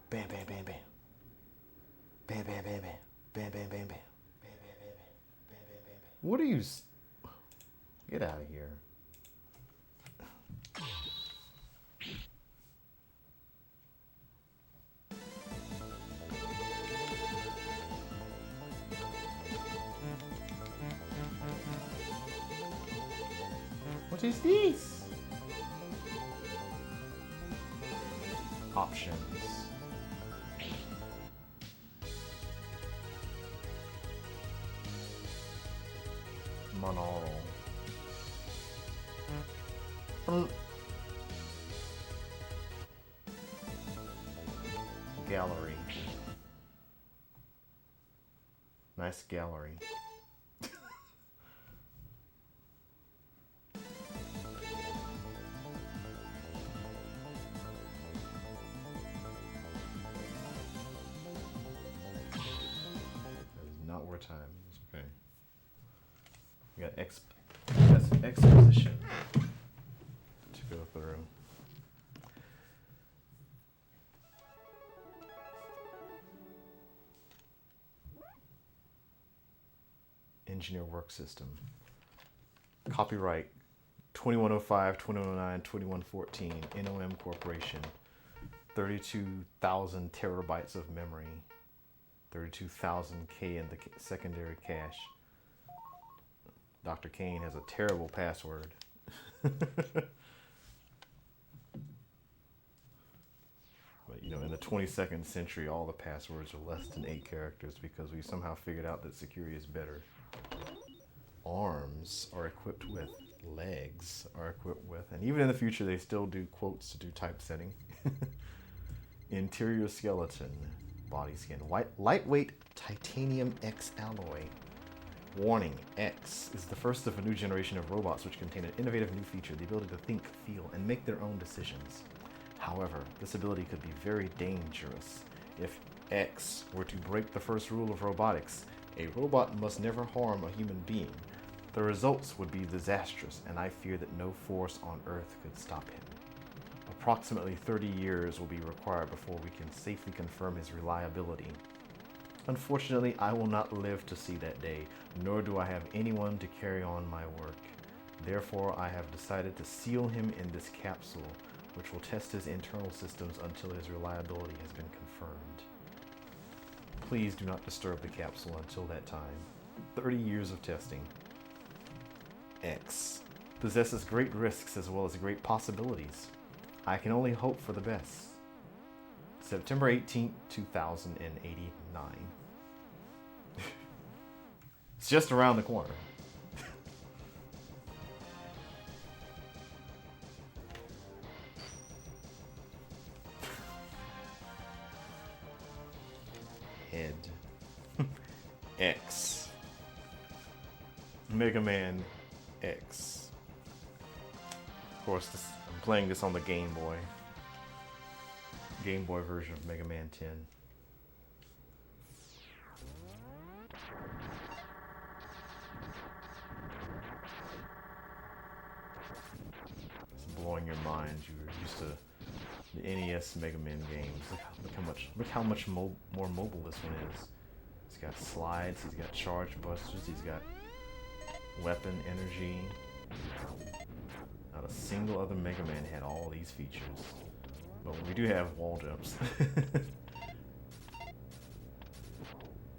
Bam, bam, bam, bam. Bam, bam, bam, bam. Bam, bam, bam, bam. Bam, bam, bam, bam. Bam, bam, bam, bam. What are you... Get out of here. What is this? Options. Monaural. Gallery. Nice gallery. Not worth time. It's okay. We got exposition to go through. Engineer work system. Copyright 2105, 2109, 2114. NOM Corporation. 32,000 terabytes of memory. 32,000K in the secondary cache. Dr. Kane has a terrible password. But you know, in the 22nd century, all the passwords are less than 8 characters because we somehow figured out that security is better. Arms are equipped with, legs are equipped with, and even in the future they still do quotes to do typesetting. Interior skeleton. Body skin. Lightweight titanium X alloy. Warning, X is the first of a new generation of robots which contain an innovative new feature, the ability to think, feel, and make their own decisions. However, this ability could be very dangerous. If X were to break the first rule of robotics, a robot must never harm a human being. The results would be disastrous, and I fear that no force on Earth could stop him. Approximately 30 years will be required before we can safely confirm his reliability. Unfortunately, I will not live to see that day, nor do I have anyone to carry on my work. Therefore, I have decided to seal him in this capsule, which will test his internal systems until his reliability has been confirmed. Please do not disturb the capsule until that time. 30 years of testing. X possesses great risks as well as great possibilities. I can only hope for the best. September 18th, 2089. It's just around the corner. Head. X. Mega Man X. Of course, I'm playing this on the Game Boy. Game Boy version of Mega Man 10. It's blowing your mind. You were used to the NES Mega Man games. Look how much more mobile this one is. He's got slides. He's got charge busters. He's got weapon energy. Not a single other Mega Man had all these features. But we do have wall jumps.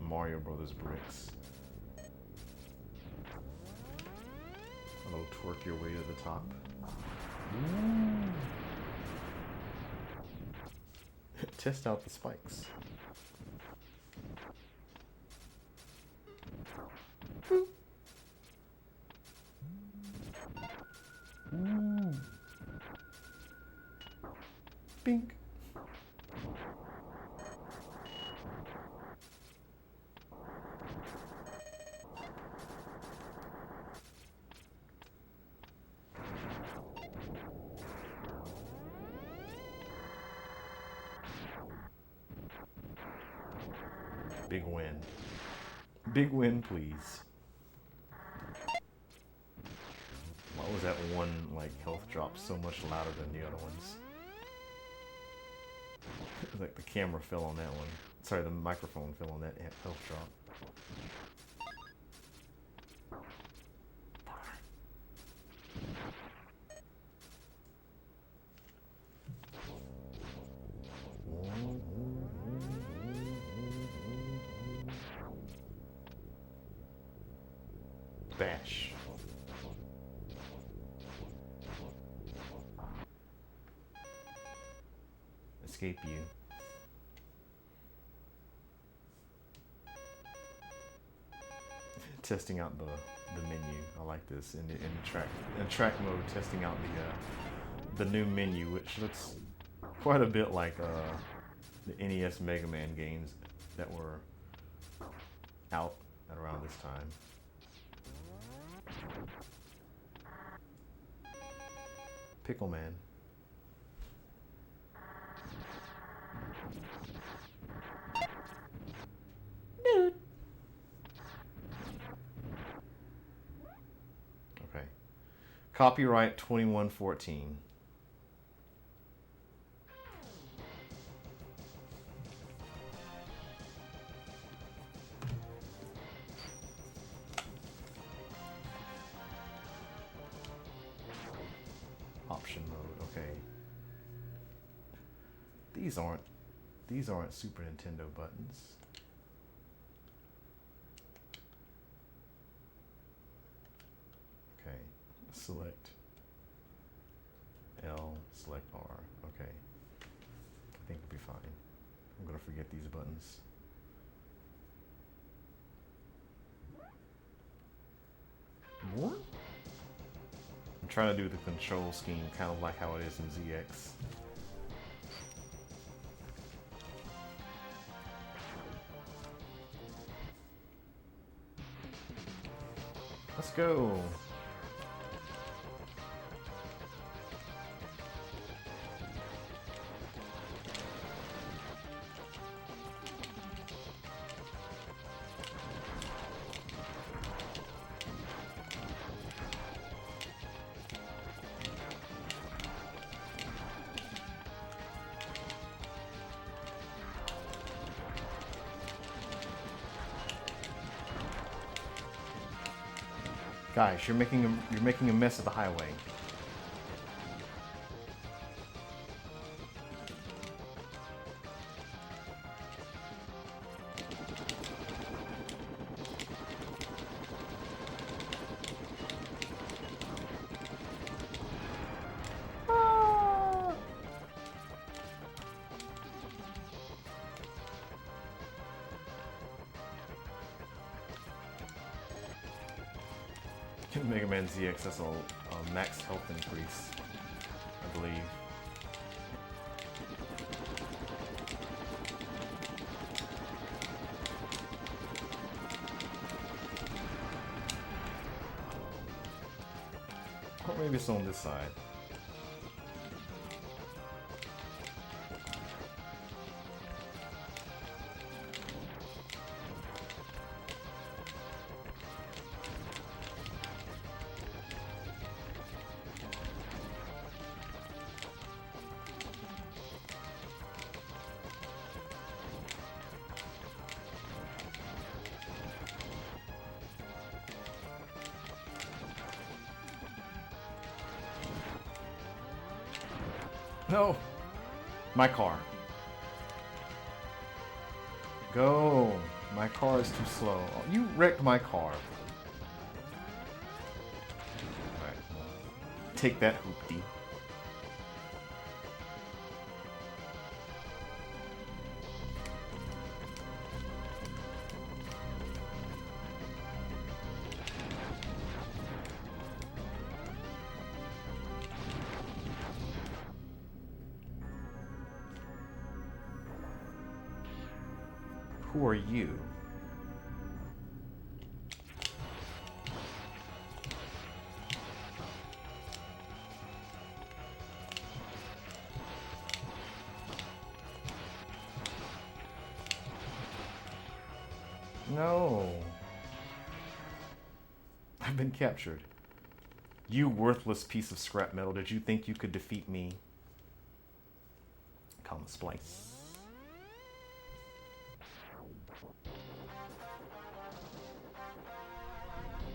Mario Brothers bricks. Hello, twerk your way to the top. Ooh. Test out the spikes. Ooh. Ooh. Bink. Big win. Big win, please. Why was that one, like, health drop so much louder than the other ones? Like the camera fell on that one. Sorry, the microphone fell on that health drop. Bash. Escape you. Testing out the menu. I like this in track mode. Testing out the new menu, which looks quite a bit like the NES Mega Man games that were out at around this time. Pickle Man. Dude. Okay. Copyright 2114. Option mode, okay. These aren't Super Nintendo buttons. Okay, select L, select R, okay. I think we'll be fine. I'm gonna forget these buttons. What? I'm trying to do the control scheme kind of like how it is in ZX. Let's go. Guys, you're making a mess of the highway. Mega Man ZX has a max health increase, I believe. Or maybe it's on this side. No! My car. Go! My car is too slow. Oh, you wrecked my car. Alright, well, take that, Hoopty. Who are you? No. I've been captured. You worthless piece of scrap metal. Did you think you could defeat me? Come, splice.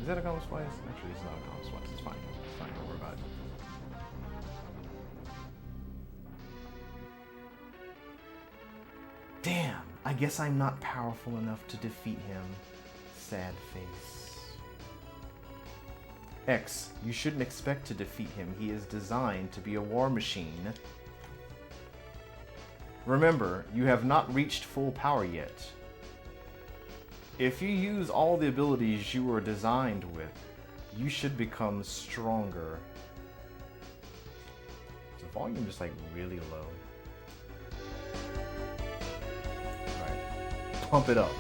Is that a common splice? Actually, it's not a common splice. It's fine. It's fine. Don't worry about it. Damn, I guess I'm not powerful enough to defeat him. Sad face. X, you shouldn't expect to defeat him. He is designed to be a war machine. Remember, you have not reached full power yet. If you use all the abilities you were designed with, you should become stronger. Is the volume just like really low? Pump it up.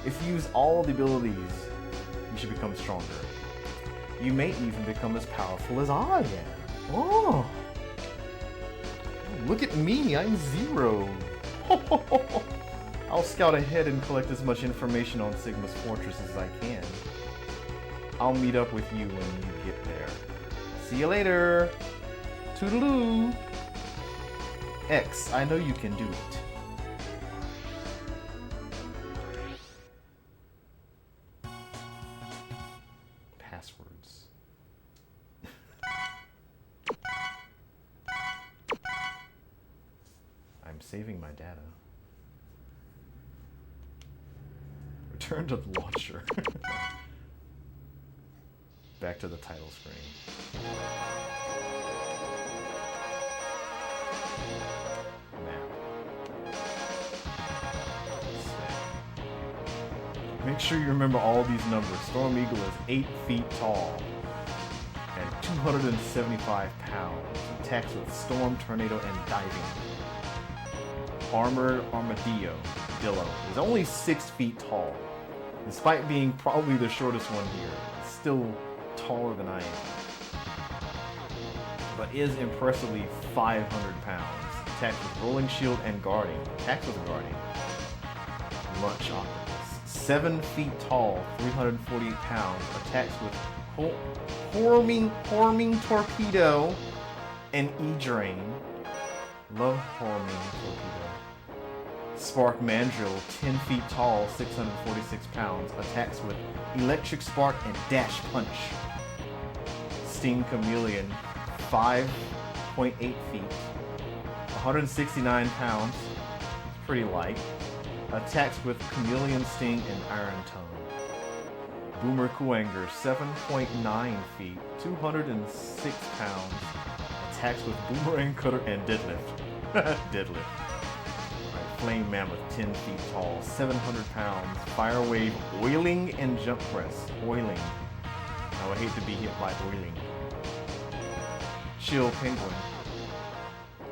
If you use all the abilities, you should become stronger. You may even become as powerful as I am. Oh! Look at me, I'm 0. I'll scout ahead and collect as much information on Sigma's fortress as I can. I'll meet up with you when you get there. See you later! Toodaloo! X, I know you can do it. Passwords. I'm saving my data. Return to the launcher. Back to the title screen. Make sure you remember all these numbers. Storm Eagle is 8 feet tall and 275 pounds. Attacks with Storm, Tornado, and Diving. Armored Armadillo is only 6 feet tall. Despite being probably the shortest one here, it's still taller than I am. But is impressively 500 pounds. Attacks with Rolling Shield and Guarding. Attacks with Guarding. Lunch Octopus. 7 feet tall, 340 pounds, attacks with Horming Torpedo and E-Drain. Love Horming Torpedo. Spark Mandrill, 10 feet tall, 646 pounds, attacks with Electric Spark and Dash Punch. Sting Chameleon, 5.8 feet, 169 pounds, it's pretty light. Attacks with Chameleon Sting and Iron Tongue. Boomer Kuwanger, 7.9 feet, 206 pounds. Attacks with Boomerang Cutter and Deadlift. Deadlift. Right, Flame Mammoth, 10 feet tall, 700 pounds. Fire Wave, Oiling and Jump Press. Oiling. I would hate to be hit by oiling. Chill Penguin.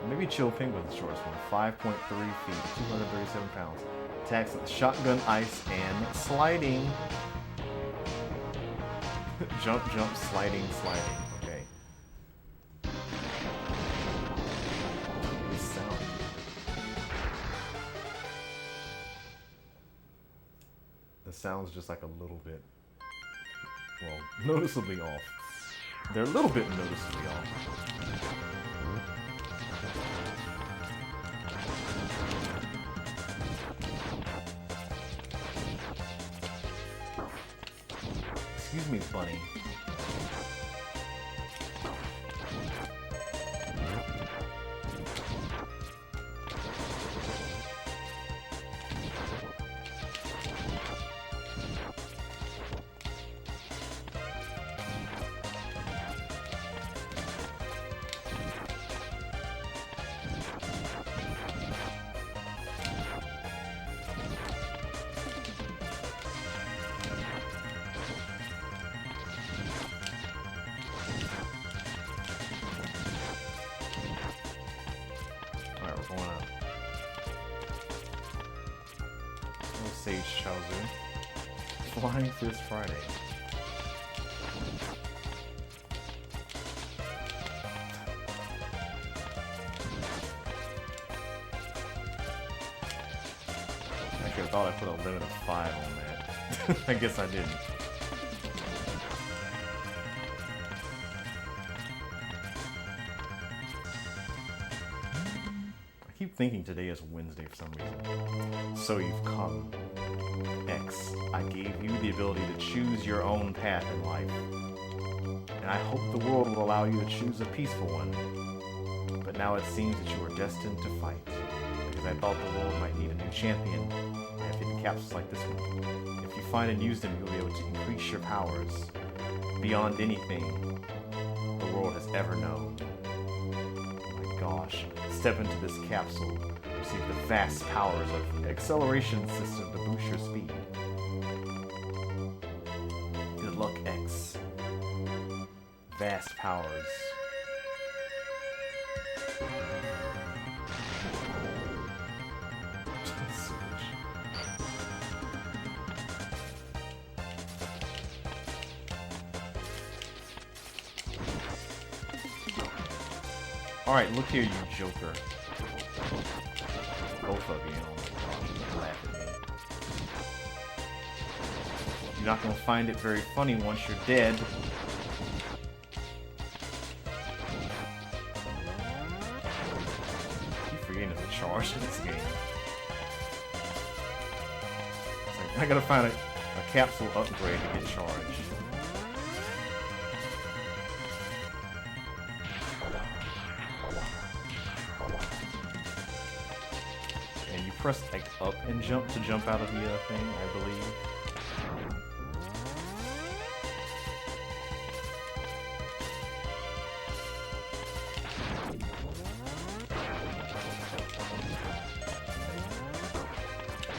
Maybe Chill Penguin's the shortest one. 5.3 feet, 237 pounds. Attacks with Shotgun Ice and Sliding. Jump, jump, sliding, sliding. Okay. This sound. The sound's just like a little bit, well, noticeably off. They're a little bit noticeably off. Excuse me, bunny. Sage Chowzu. Flying Fist Friday. Actually, I thought I put a limit of 5 on that. I guess I didn't. I I keep thinking today is Wednesday for some reason. So you've come. X, I gave you the ability to choose your own path in life. And I hope the world will allow you to choose a peaceful one. But now it seems that you are destined to fight. Because I thought the world might need a new champion. I have hidden capsules like this one. If you find and use them, you'll be able to increase your powers beyond anything the world has ever known. Oh my gosh. Step into this capsule. Receive the vast powers of acceleration system to boost your speed. Good luck, X. Vast powers. Alright, look here, you joker. Both of you, laugh at me. You're not gonna find it very funny once you're dead. I keep forgetting to charge in this game. It's like, I gotta find a capsule upgrade to get charged. Press like up and jump to jump out of the thing, I believe.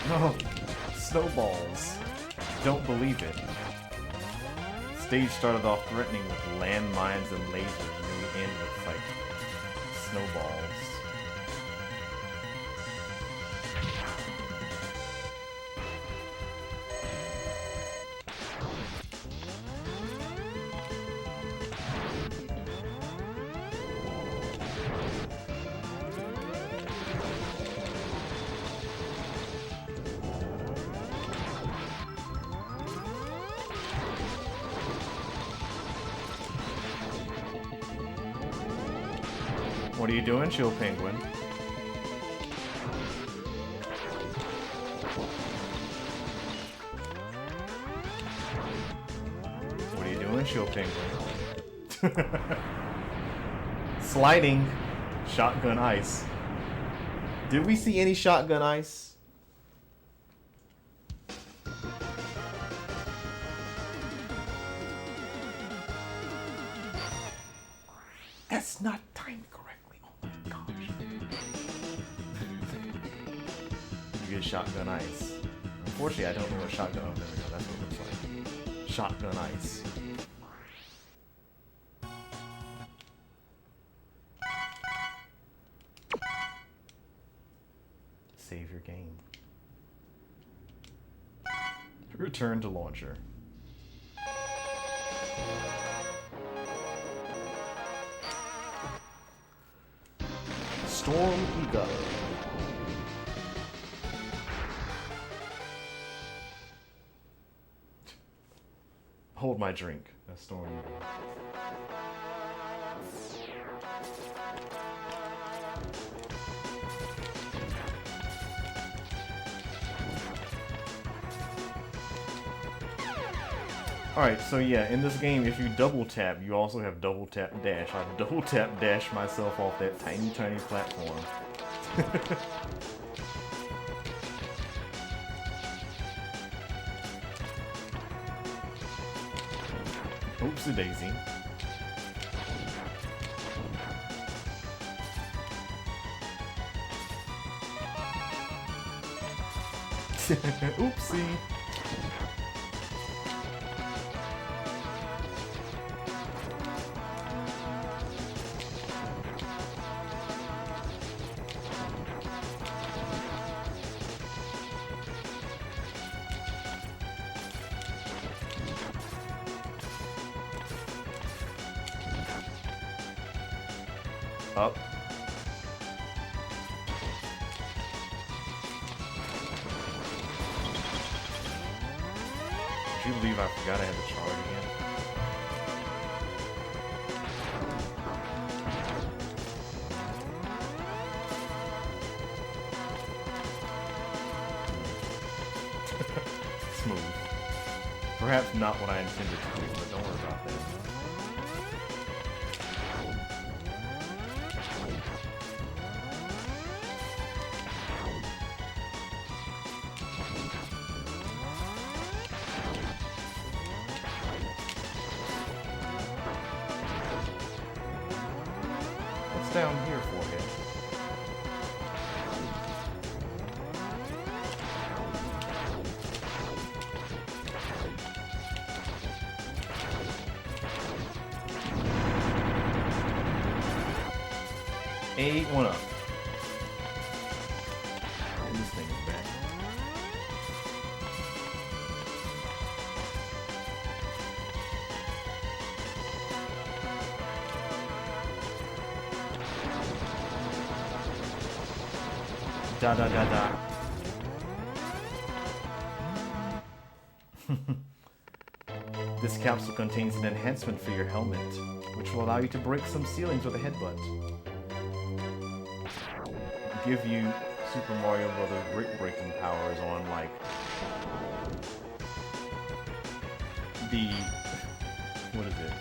Oh, snowballs. Don't believe it. Stage started off threatening with landmines and lasers, and then we end with like snowballs. What are you doing, Chill Penguin? What are you doing, Chill Penguin? Sliding. Shotgun ice. Did we see any shotgun ice? That's not timed correctly. Oh my gosh. You get shotgun ice. Unfortunately, I don't know what shotgun. Oh, there we go. That's what it looks like. Shotgun ice. Save your game. Return to launcher. Storm Ego. Hold my drink. A Storm Ego. Alright, so yeah, in this game, if you double tap, you also have double tap dash. I double tap dash myself off that tiny, tiny platform. Oopsie daisy. Oopsie. Up. Would you believe I forgot I had the charge again? Perhaps not what I intended to do, but don't worry about that. What's down here for you? One up. And this thing is back. Da da da da. This capsule contains an enhancement for your helmet, which will allow you to break some ceilings with a headbutt. Give you Super Mario Brothers brick breaking powers on like the what is it?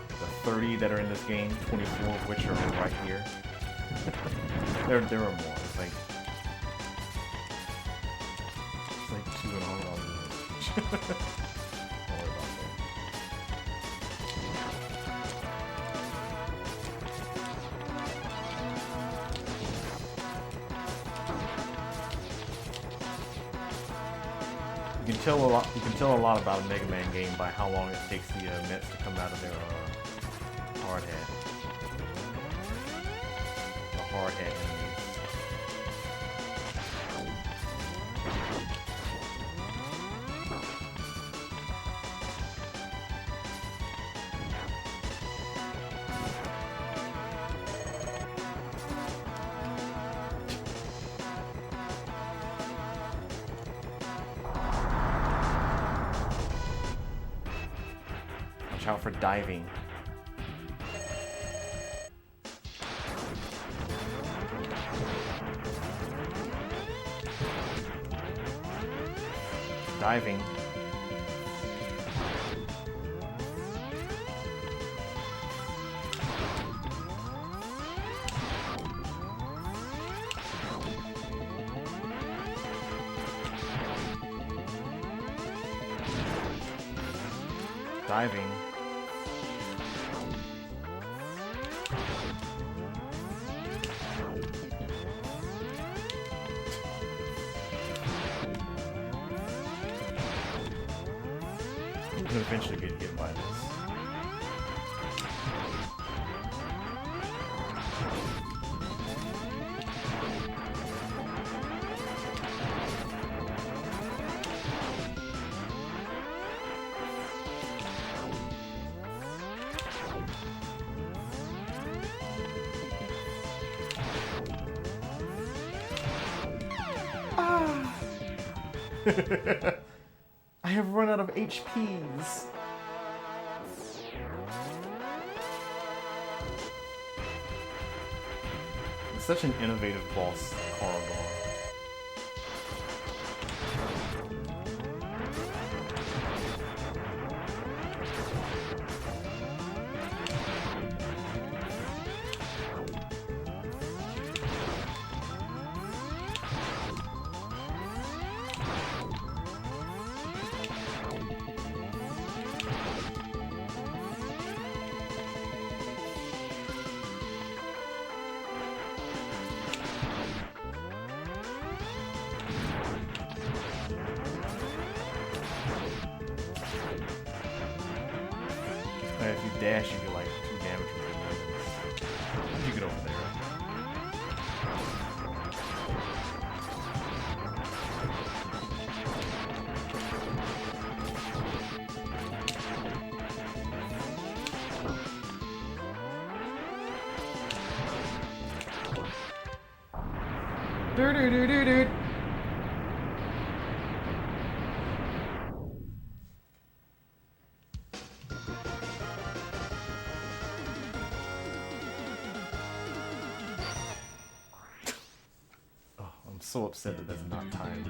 The 30 that are in this game, 24 of which are right here. there are more. It's like 2 in all of them. Don't worry about that. You can tell a lot about a Mega Man game by how long it takes the Mets to come out of their hard hat. The hard hat enemies. Watch out for diving. Diving. Diving. I'm gonna eventually get hit by this. I have run out of HPs. It's such an innovative boss, Corridor. If you dash, you do like 2 damage with your weapons. You get over there. Do do do do do. So upset that that's not timed.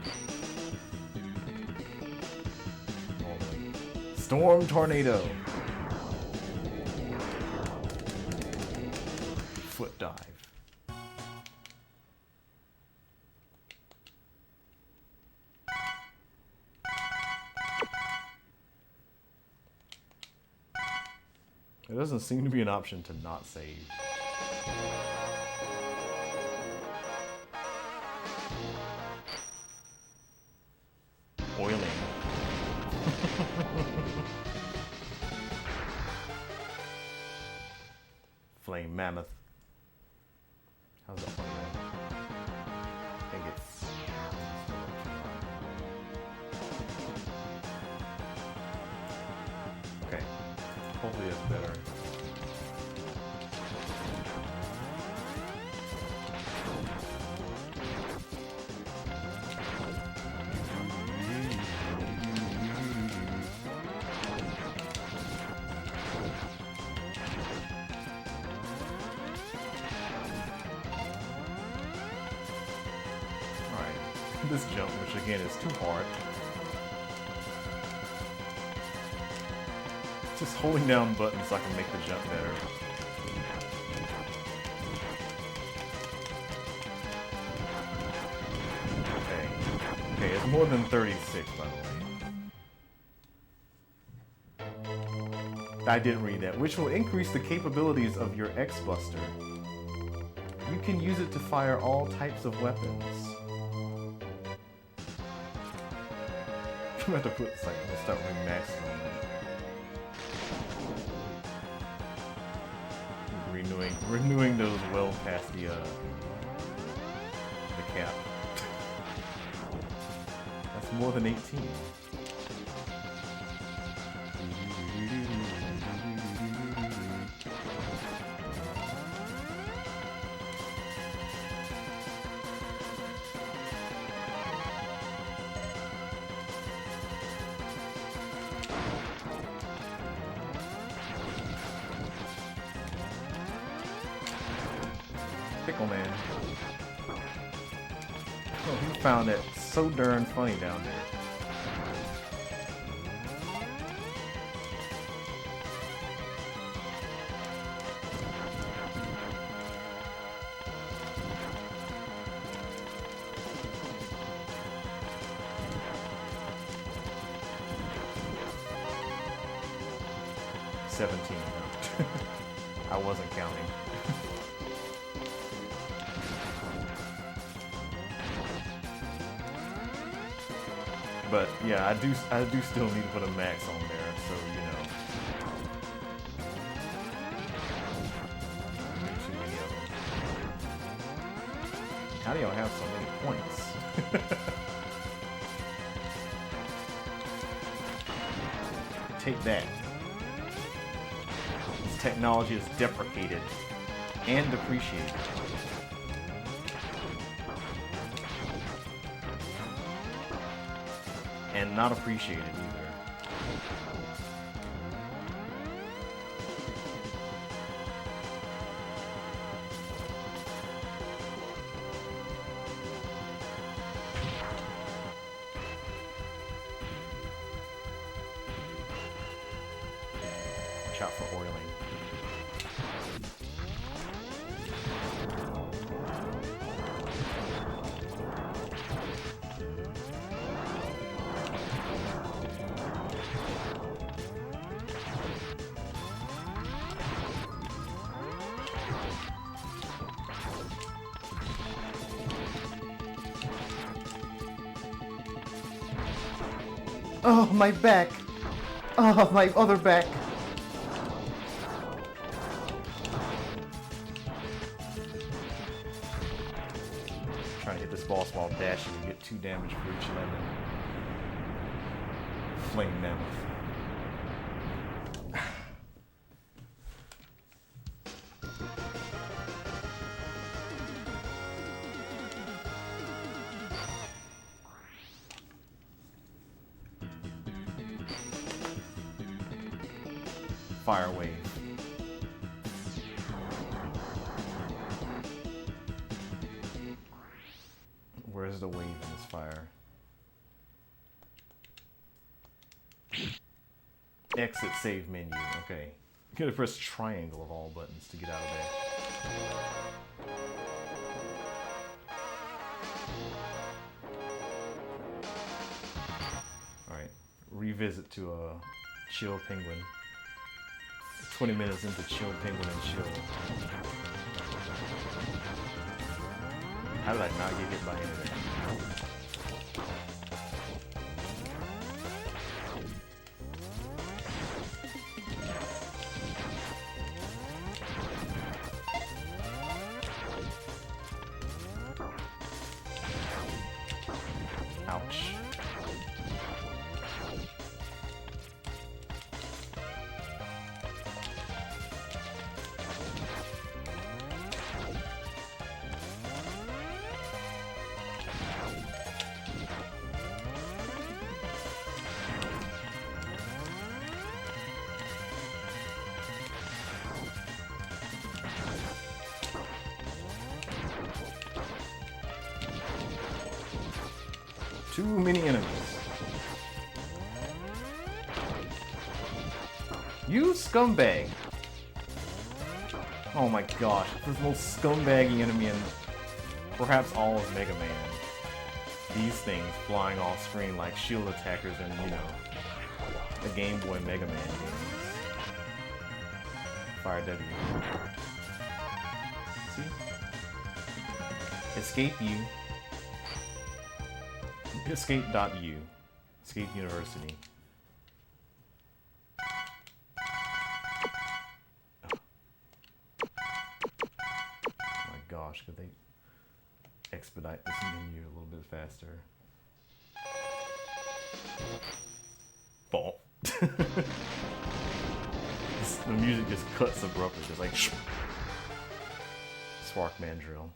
Storm tornado. Foot dive. There doesn't seem to be an option to not save. Oiling. Flame mammoth. How's that one? I think it's okay. Hopefully it's better. This jump, which again is too hard. Just holding down buttons so I can make the jump better. Okay. Okay, it's more than 36, by the way. I didn't read that. Which will increase the capabilities of your X-Buster. You can use it to fire all types of weapons. I'm about to put this like, let's start with maxing on that. Renewing those well past the cap. That's more than 18. Pickle Man. Oh, he found it so darn funny down there. I wasn't counting. But yeah, I do still need to put a max on there, so you know. How do y'all have so many points? Take that. This technology is deprecated and depreciated. And not appreciated either. Watch out for oiling. Oh, my back! Oh, my other back! Trying to hit this boss while dashing and get 2 damage for each lemon. Flame mammoth. Fire wave. Where's the wave in this fire? Exit save menu. Okay. You gotta press triangle of all buttons to get out of there. Alright. Revisit to a chill penguin. 20 minutes into chill penguin and chill. How did I not get hit by anything? Ouch. Too many enemies. You scumbag! Oh my gosh, this most scumbaggy enemy in perhaps all of Mega Man. These things flying off screen like shield attackers in, you know, the Game Boy Mega Man games. Fire W. See? Escape U. Escape.u. Escape University. Oh my gosh, could they expedite this menu a little bit faster? Ball. The music just cuts abruptly, just like Spark Mandrill.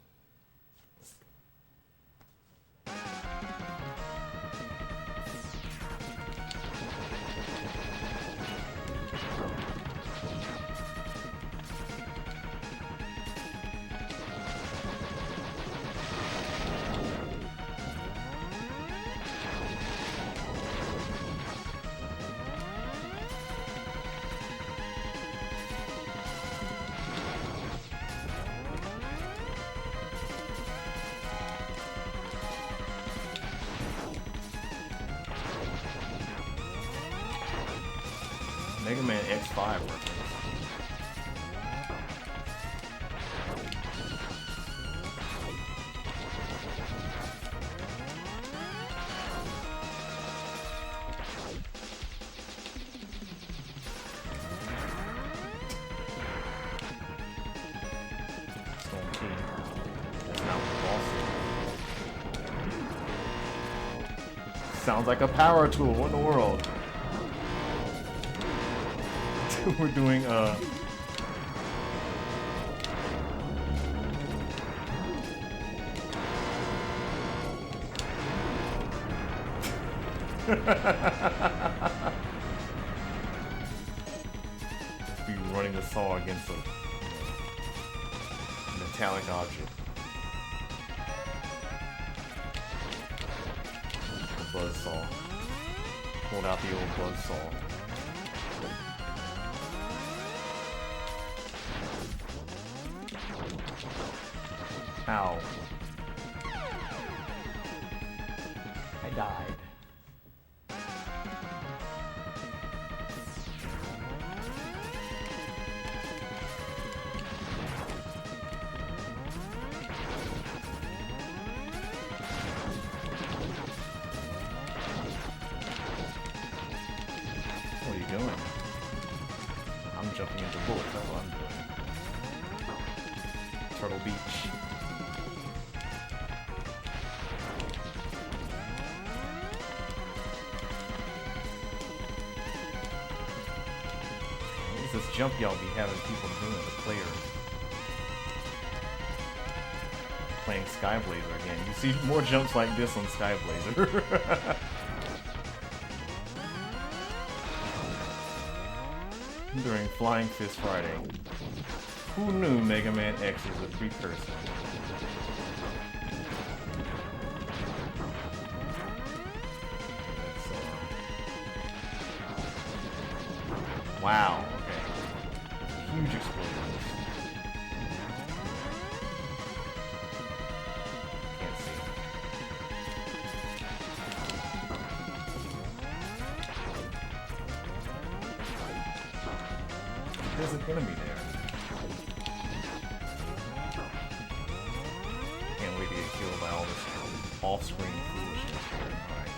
Mega Man X5 reference. Stone Key. That's not what the boss is. Sounds like a power tool. What in the world? We're doing be running the saw against a metallic object. The buzzsaw. Pulled out the old buzzsaw. Ow. I died. What are you doing? I'm jumping into bullets, that's what I'm doing. Turtle Beach. This jump y'all be having people doing, the player playing Skyblazer again. You see more jumps like this on Skyblazer. During Flying Fist Friday. Who knew Mega Man X was a precursor? Wow, okay. Huge explosions. Can't see. There's an enemy there. Can't wait to get killed by all this off-screen foolishness here. Alright.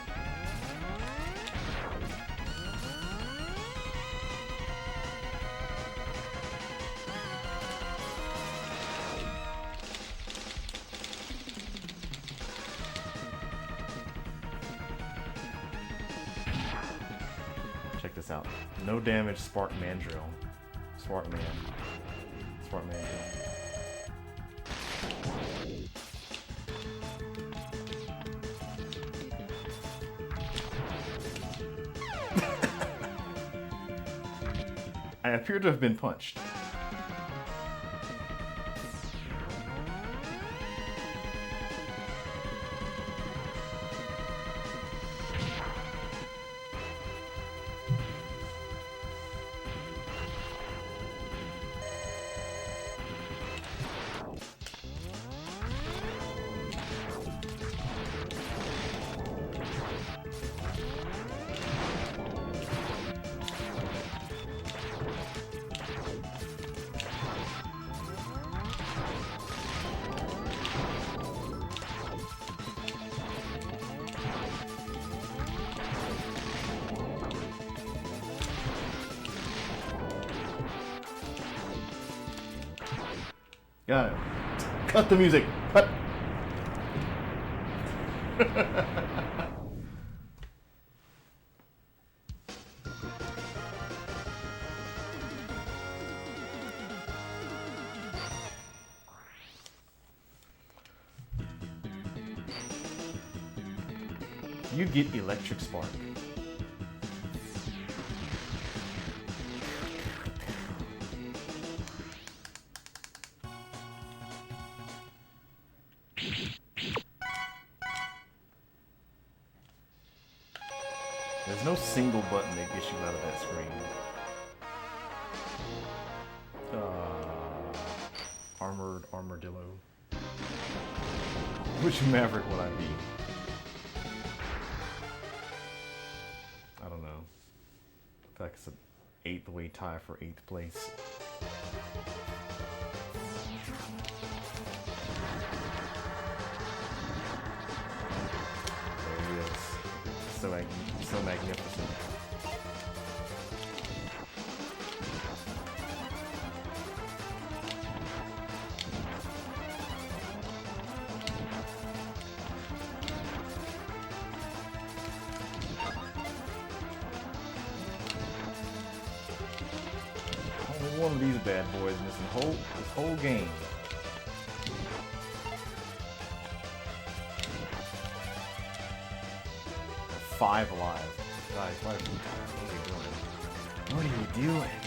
Check this out. No damage spark mandrill. Spark man. Spark mandrill. I appear to have been punched. Got it. Cut the music. Cut. You get electric spark. There's no single button that gets you out of that screen. Armored armadillo. Which Maverick would I be? I don't know. I feel like it's an 8th way tie for 8th place. There he is. So magnificent. Only one of these bad boys in this whole game. Five alive. Guys, what are you doing? What are you doing?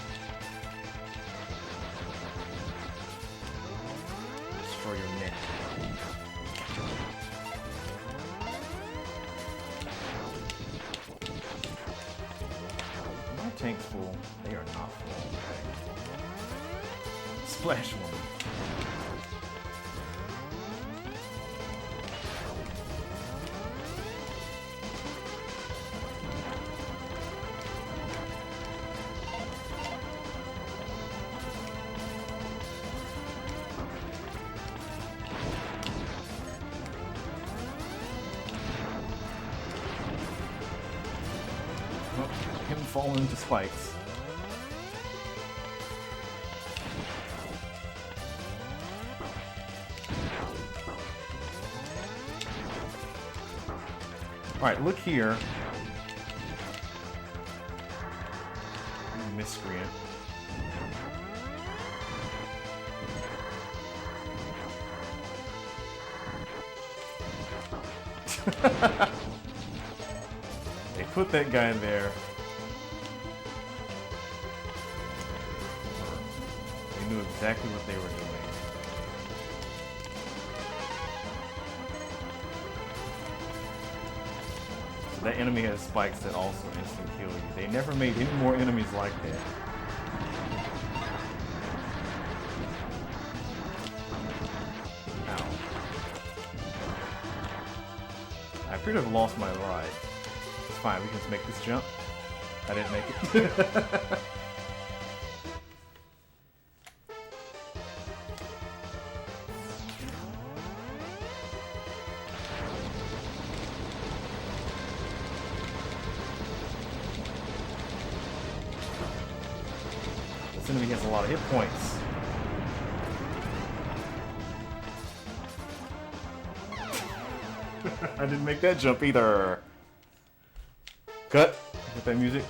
Destroy your neck. My tank's full. They are not full. Okay. Splash one. Him falling into spikes. Alright, look here. Miscreant. They put that guy in there. They knew exactly what they were doing. So that enemy has spikes that also instant kill you. They never made any more enemies like that. appear to have lost my ride. It's fine, we can just make this jump. I didn't make it. This enemy has a lot of hit points. I didn't make that jump either. Cut. Get that music.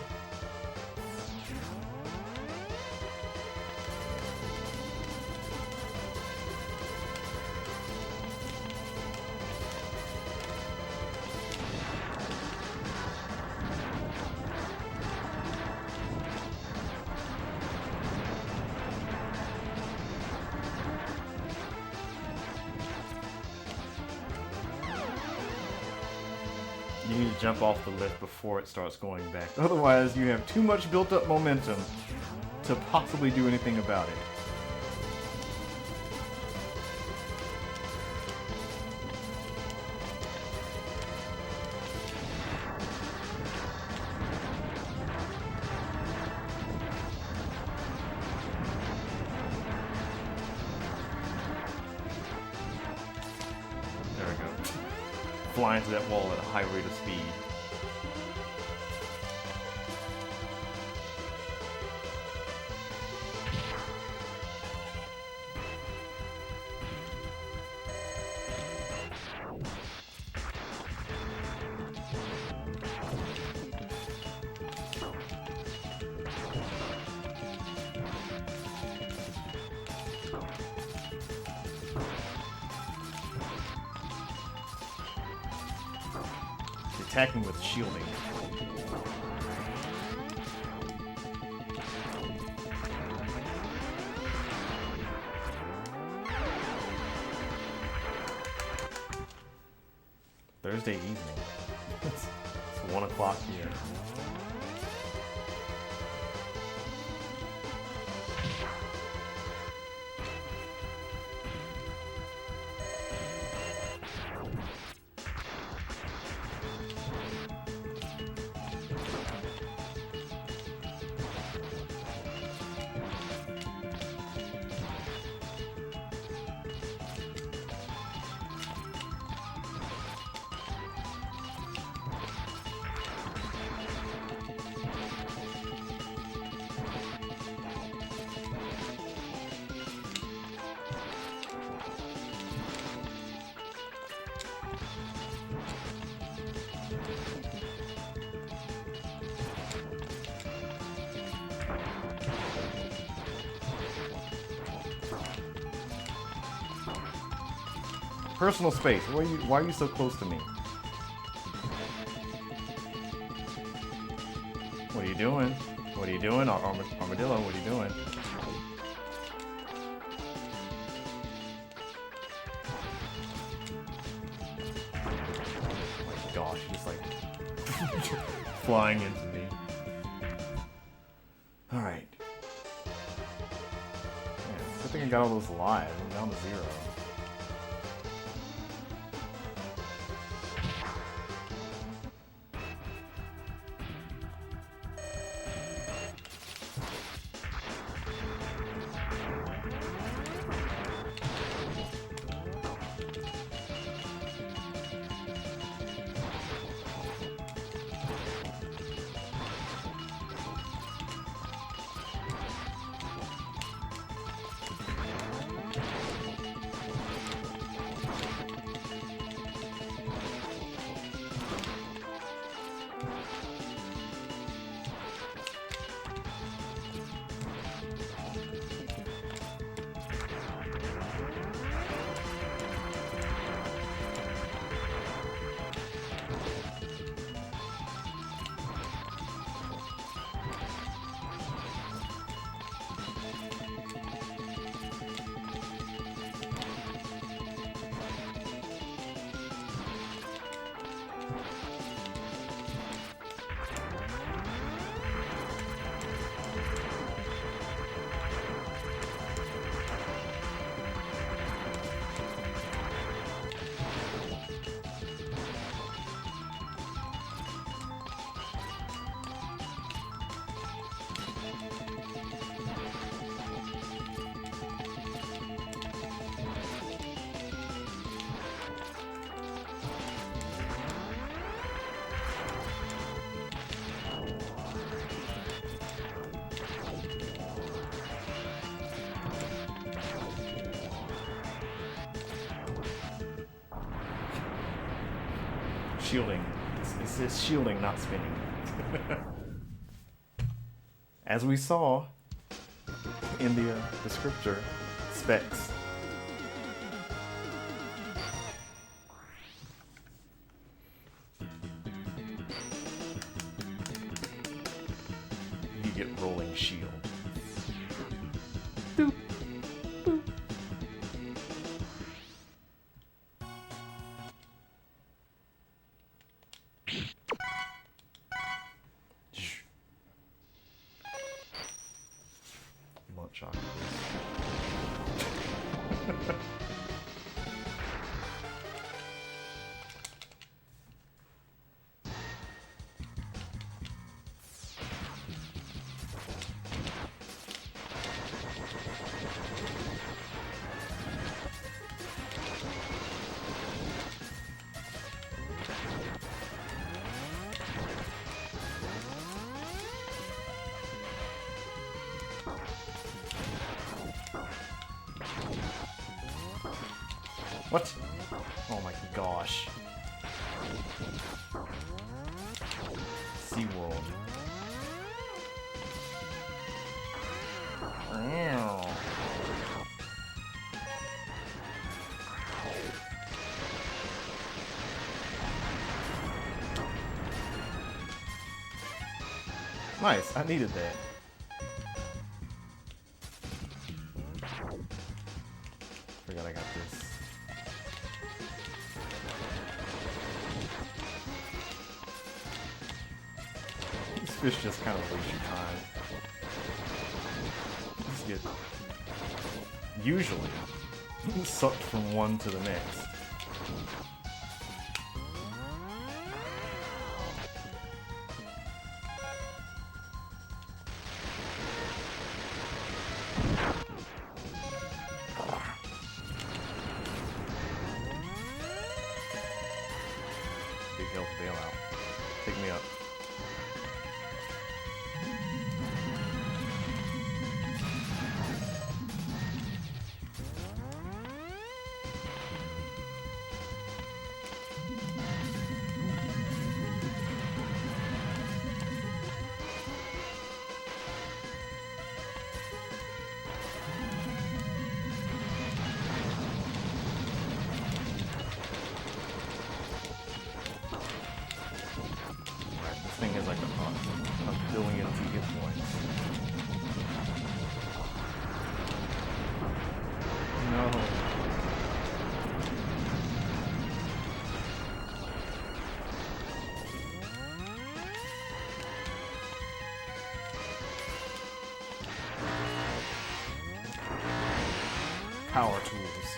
You need to jump off the lift before it starts going back. Otherwise, you have too much built-up momentum to possibly do anything about it. There we go. Fly into that wall at a high rate of speed. Attacking with shielding. Thursday evening. It's 1 o'clock here. Personal space. Why are you so close to me? What are you doing? What are you doing? Armadillo, what are you doing? Oh my gosh, he's like flying into me. Alright. Good thing I got all those lives. I'm down to 0. shielding. It says shielding, not spinning. As we saw in the descriptor specs. You get rolling shield. Boop, boop. Lunch chocolate. What? Oh my gosh. SeaWorld. Ow. Nice, I needed that. Forgot I got this. Fish just kind of waste your time. Just get usually sucked from one to the next. Big health bailout. Pick me up. Thing is like a billion hit points. No. Power tools.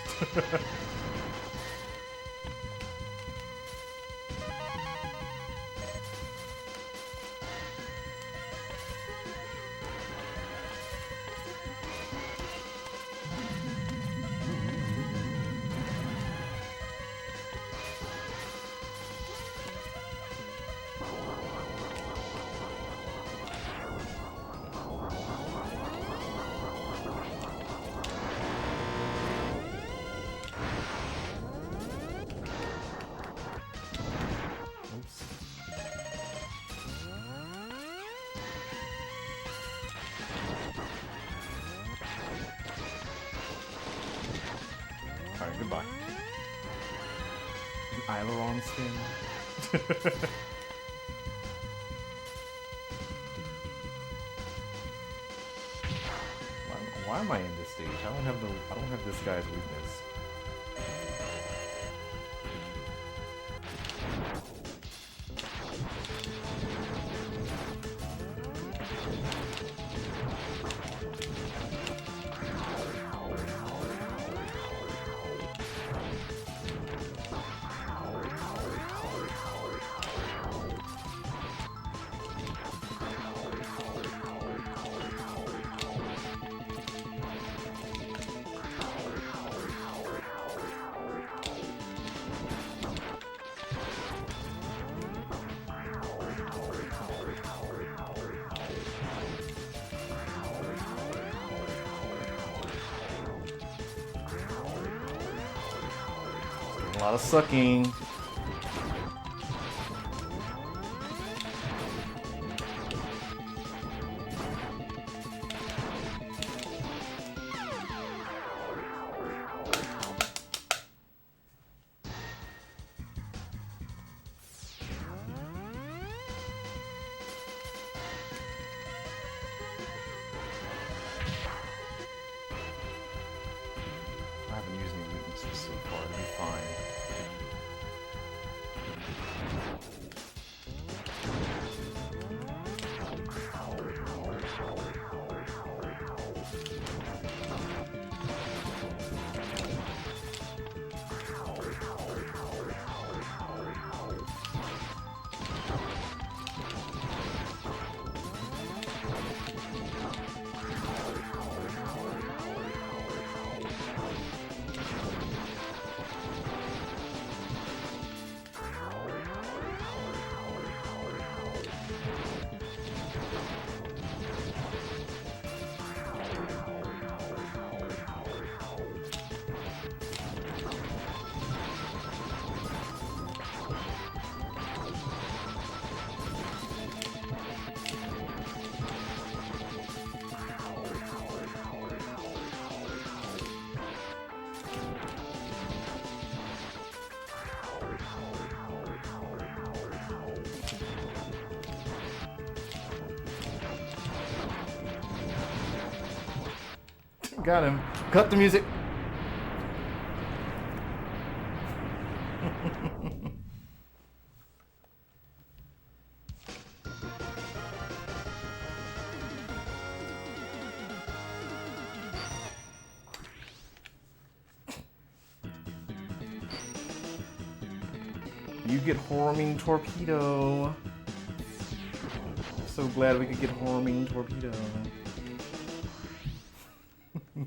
Alright, goodbye. An aileron spin. Why am I in this stage? I don't have this guy's weakness. A lot of sucking. Got him. Cut the music. You get Horming Torpedo. So glad we could get Horming Torpedo.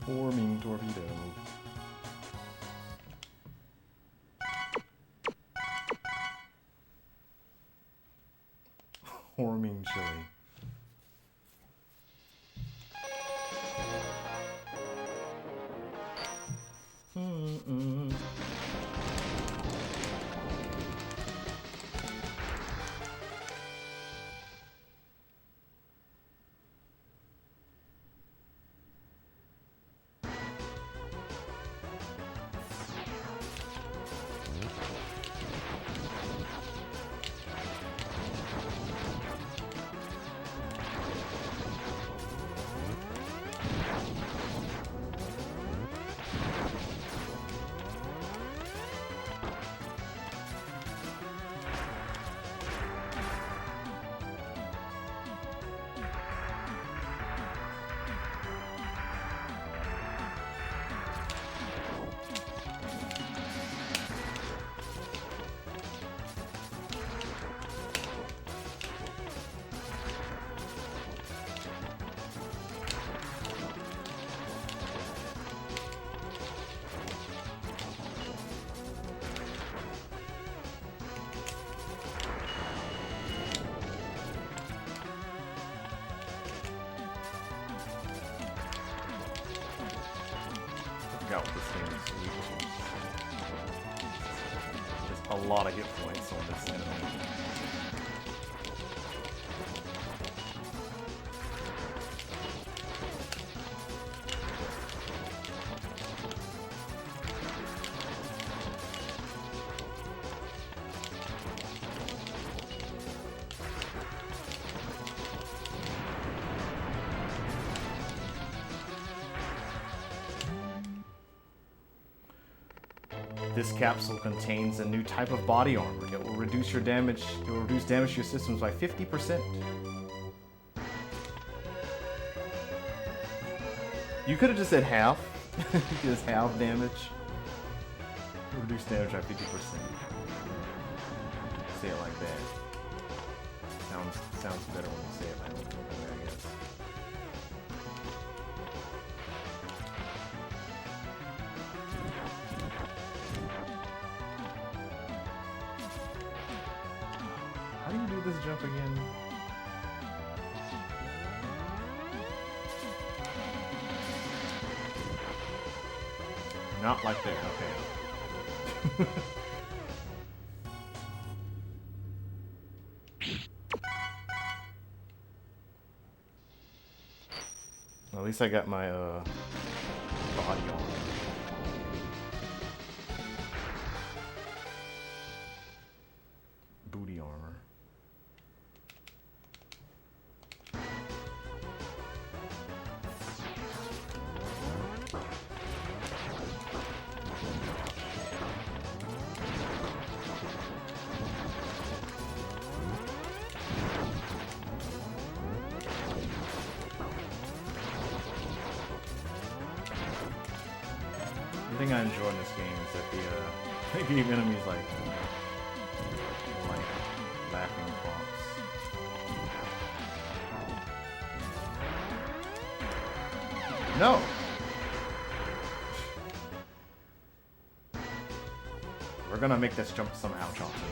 Horming Torpedo. Horming Chili. Forgot what this game is. There's a lot of hit points on this enemy. This capsule contains a new type of body armor. It will reduce your damage. It will reduce damage to your systems by 50%. You could have just said half. Just half damage. Reduce damage by 50%. Say it like that. Sounds better when you say it like that, I guess. How do you do this jump again? Not like that, okay. Well, at least I got my body on. Booty armor. The thing I enjoy in this game is that the game enemies like laughing prompts. No. We're gonna make this jump somehow, Chauncey.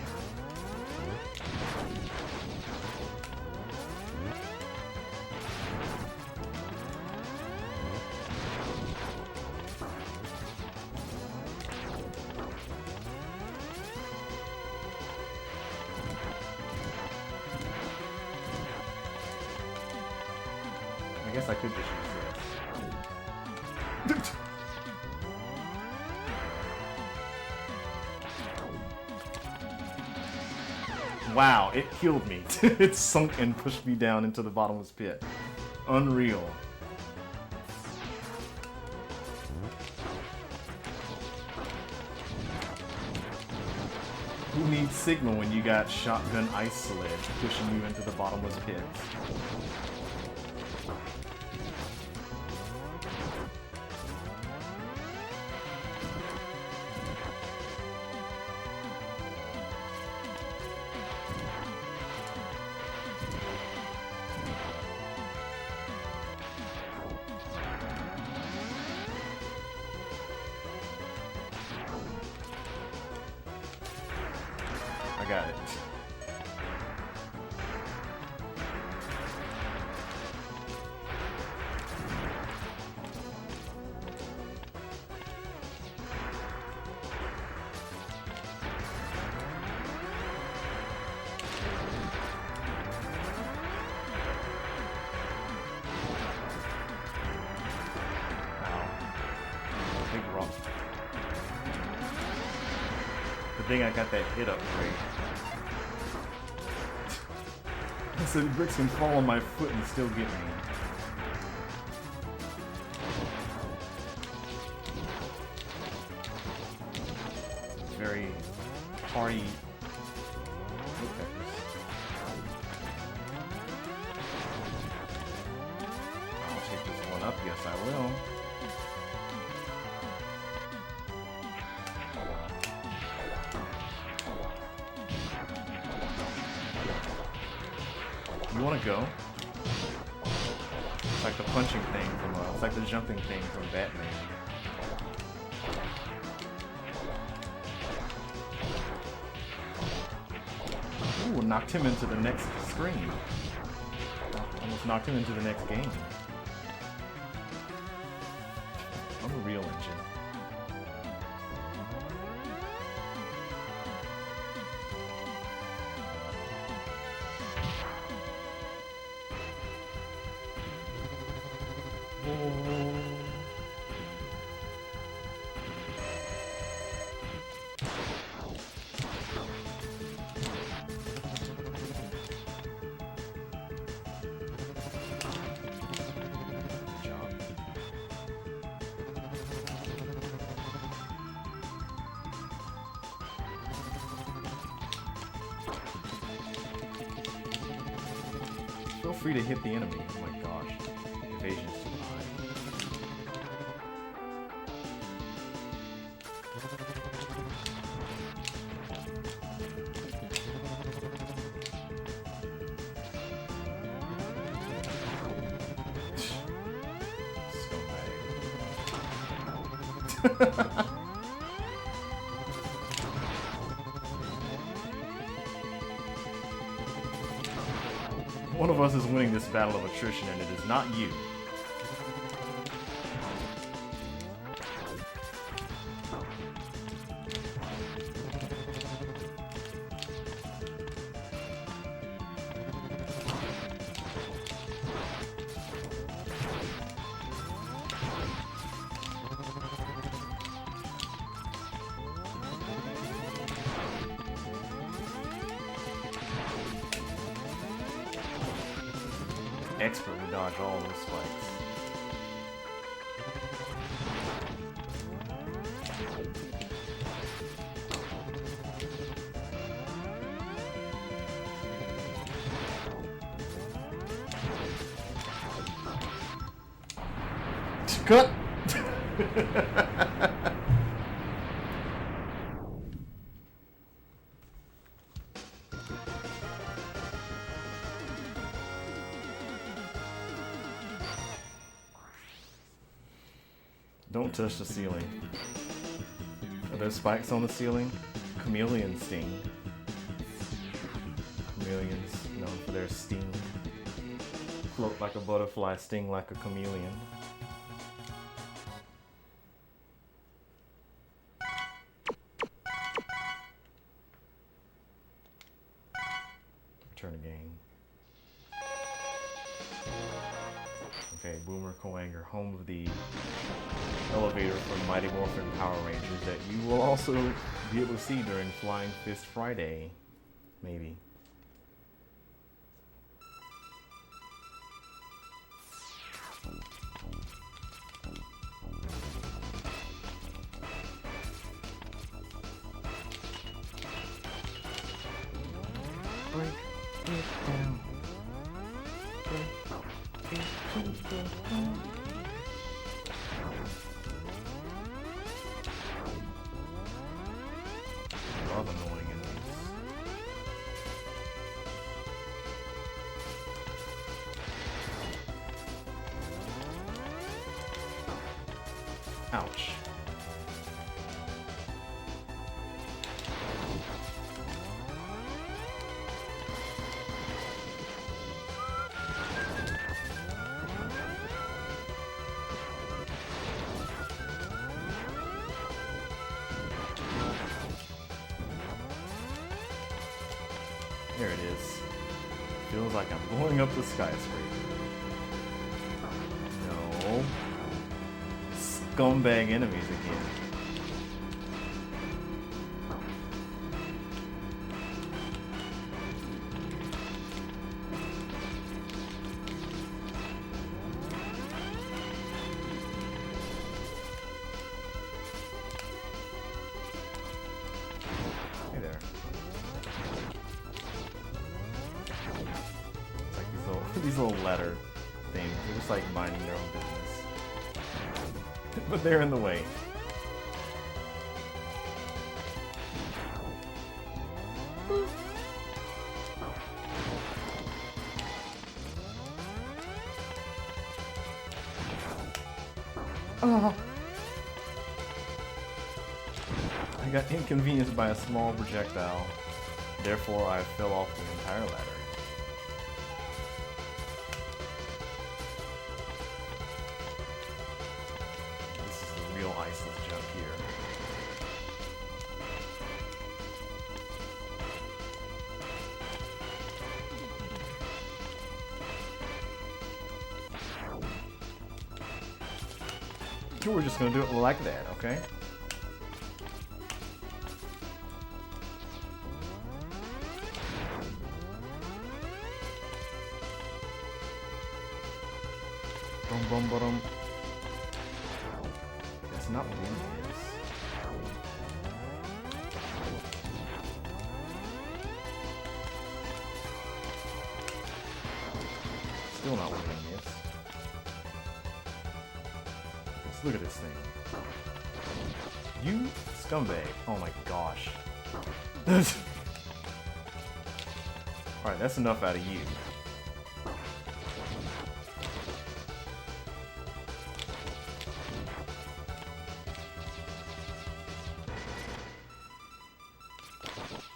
I guess I could just use this. Wow, it killed me. It sunk and pushed me down into the bottomless pit. Unreal. Who needs signal when you got shotgun ice sledge pushing you into the bottomless pits? I got it. Big rock. Good thing I got that hit upgrade. So the bricks can fall on my foot and still get me. It's very party woodpeckers. I'll take this one up, yes I will. You want to go? It's like the punching thing from, it's like the jumping thing from Batman. Ooh, knocked him into the next screen. Almost knocked him into the next game. I'm a real engine. Feel free to hit the enemy. Oh my gosh. Evasion's too high. Scumbag. One of us is winning this battle of attrition, and it is not you. Expertly dodge all those spikes. Cut! Don't touch the ceiling. Are there spikes on the ceiling? Chameleon sting. Chameleons known for their sting. Float like a butterfly, sting like a chameleon. Return to game. Okay, Boomer Coanger, home of the elevator from Mighty Morphin Power Rangers that you will also be able to see during Flying Fist Friday, maybe. break it down. Break it to the bone. Love annoying enemies. Ouch. There it is. Feels like I'm going up the skyscraper. No. Scumbag enemies again. Hey there. It's like these little letter things. They're just like minding their own business. But they're in the way. Oh. I got inconvenienced by a small projectile. Therefore, I fell off the entire ladder. Real iceless jump here. We're just gonna do it like that, okay? Bum bum bum. That's not what it is. Still not what it is. Let's look at this thing. You scumbag. Oh my gosh. Alright, that's enough out of you.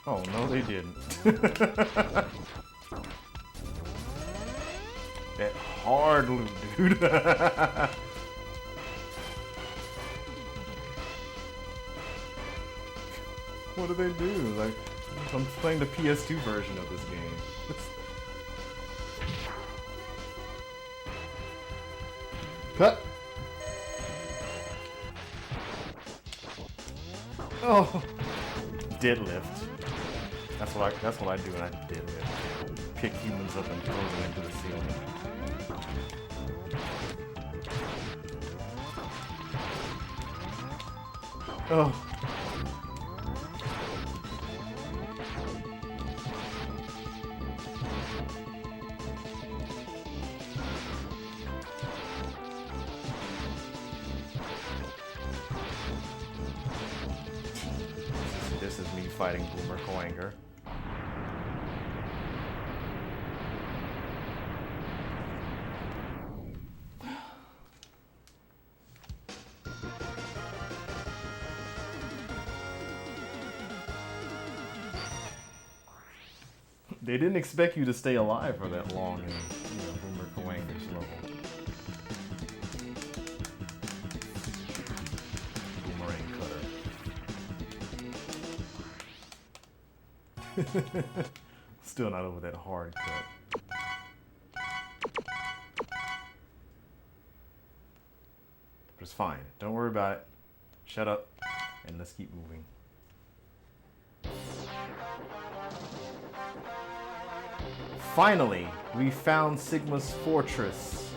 Oh, no they didn't. That hard loot, dude. What do they do? Like, I'm playing the PS2 version of this game. Cut! Oh! Deadlift. That's what I do when I deadlift. Pick humans up and throw them into the ceiling. Oh. This is me fighting Boomer Coanger. They didn't expect you to stay alive for that long in Boomer Coanger's level. Boomerang cutter. Still not over that hard cut. But it's fine. Don't worry about it. Shut up and let's keep moving. Finally, we found Sigma's fortress.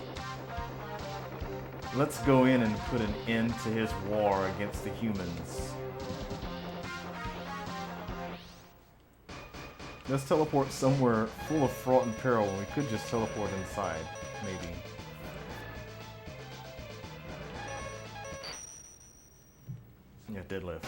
Let's go in and put an end to his war against the humans. Let's teleport somewhere full of fraught and peril when we could just teleport inside, maybe. Yeah, deadlift.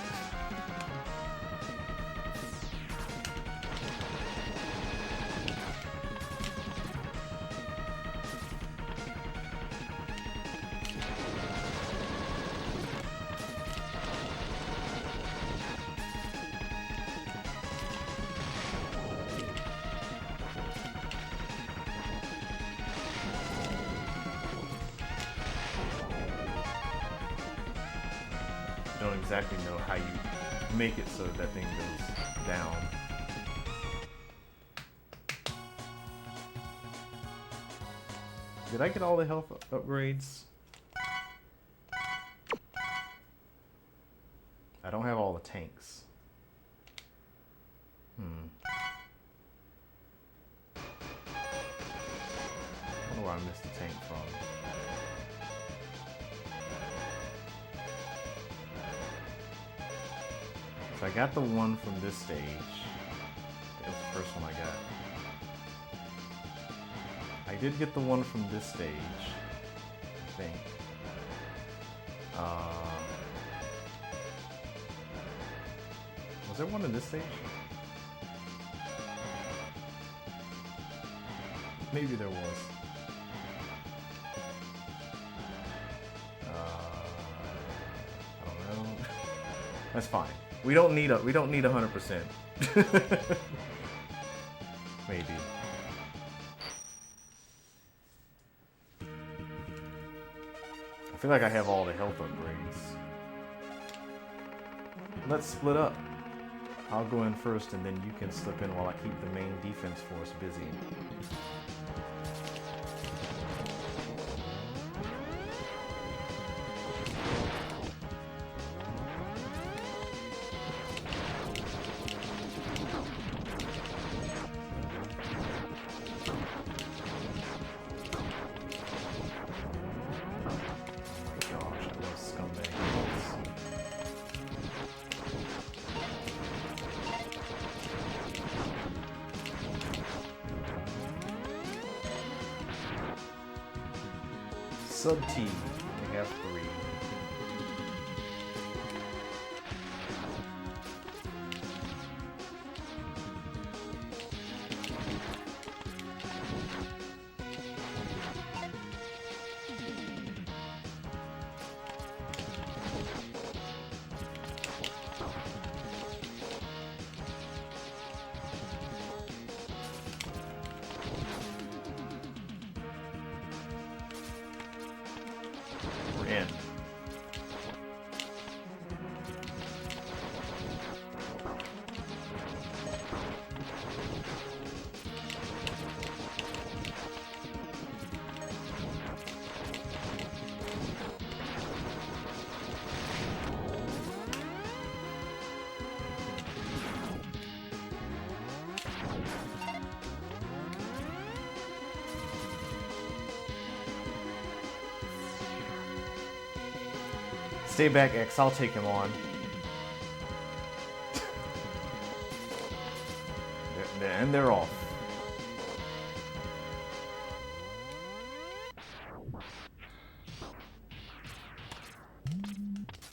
Don't exactly know how you make it so that thing goes down. Did I get all the health upgrades? I don't have all the tanks. I wonder where I missed the tank from. So I got the one from this stage. That was the first one I got. I did get the one from this stage, I think. Was there one in this stage? Maybe there was. I don't know. That's fine. We don't need 100%. Maybe. I feel like I have all the health upgrades. Let's split up. I'll go in first and then you can slip in while I keep the main defense force busy. Sub-T, we have 3. We're in. Stay back, X. I'll take him on. And they're off.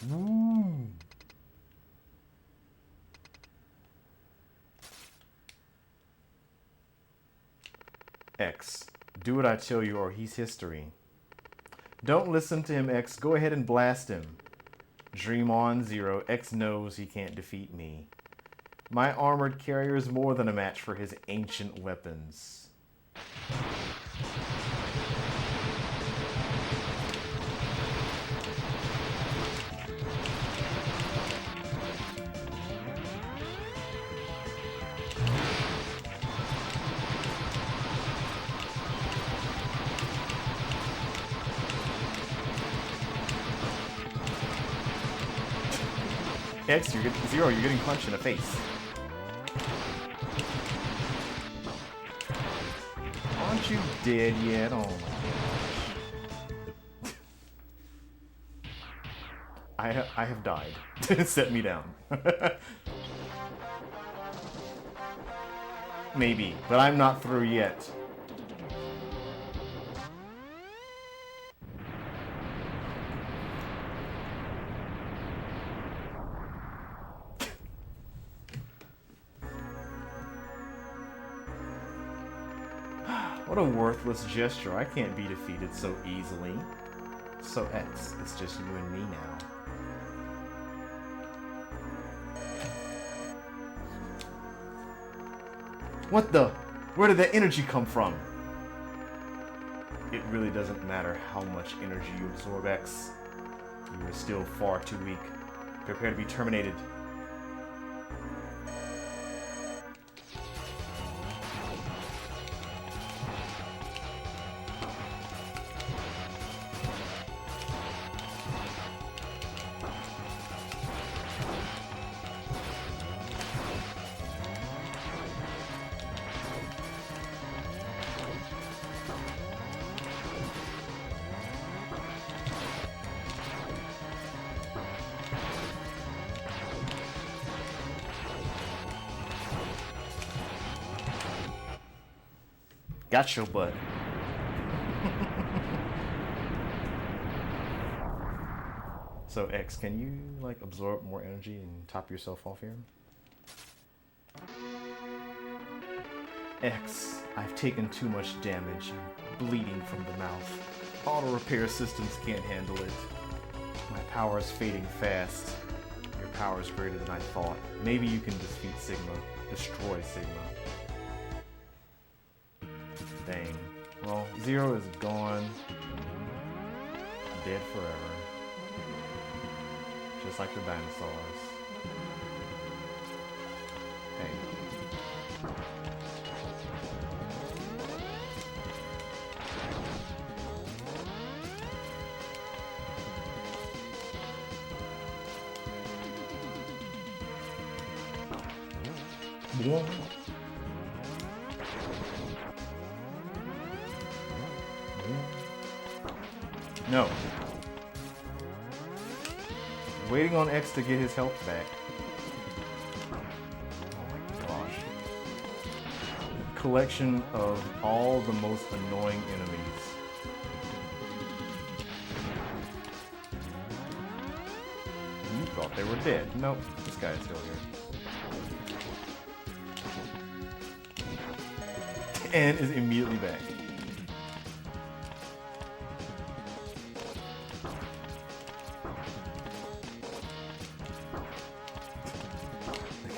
Woo. X, do what I tell you or he's history. Don't listen to him, X. Go ahead and blast him. Dream on, Zero. X knows he can't defeat me. My armored carrier is more than a match for his ancient weapons. X, Zero, you're getting punched in the face. Aren't you dead yet? Oh my gosh. I have died. Set me down. Maybe, but I'm not through yet. What a worthless gesture. I can't be defeated so easily. So X, it's just you and me now. What the? Where did that energy come from? It really doesn't matter how much energy you absorb, X. You are still far too weak. Prepare to be terminated. Got your butt. So X, can you like absorb more energy and top yourself off here? X, I've taken too much damage. I'm bleeding from the mouth. Auto repair systems can't handle it. My power is fading fast. Your power is greater than I thought. Maybe you can defeat Sigma. Destroy Sigma. Dang. Well, Zero is gone. Dead forever. Just like the dinosaurs. Hey. Yeah. No. Waiting on X to get his health back. Oh my gosh. Collection of all the most annoying enemies. You thought they were dead. Nope, this guy is still here. And is immediately back.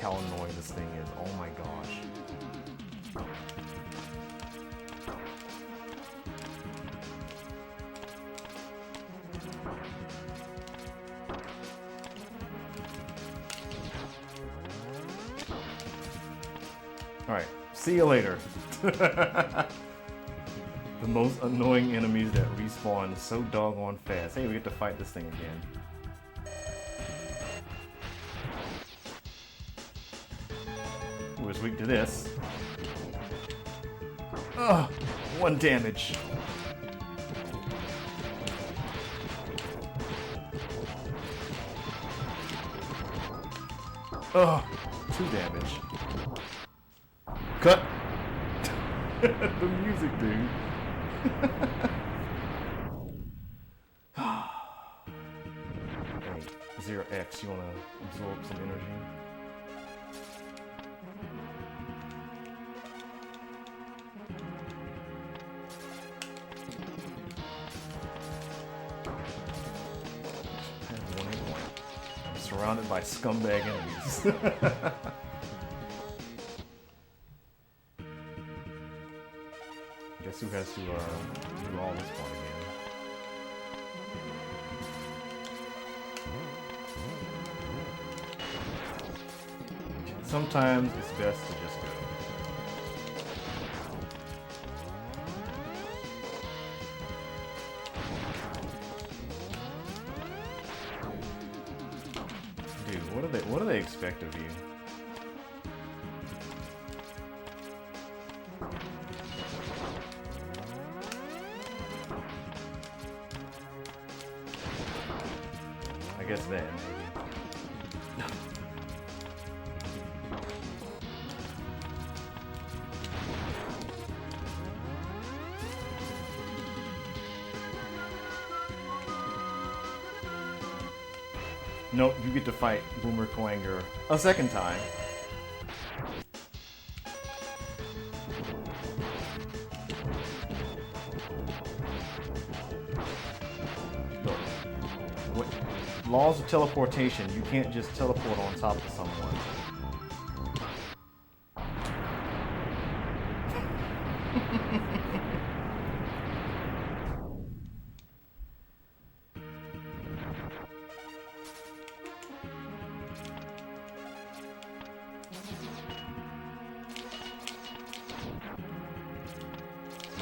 How annoying this thing is. Oh my gosh. Alright, see you later. The most annoying enemies that respawn so doggone fast. Hey, we get to fight this thing again. Who is weak to this? Ugh, 1 damage. Ugh, 2 damage. Cut! The music, dude. Hey, 0X, you wanna absorb some energy? I'm surrounded by scumbag enemies. Guess who has to do all this part again? Sometimes it's best to just go. Dude, what do they expect of you? I guess that, maybe. Nope, you get to fight Boomer Quanger a second time. Look, laws of teleportation, you can't just teleport on top of someone.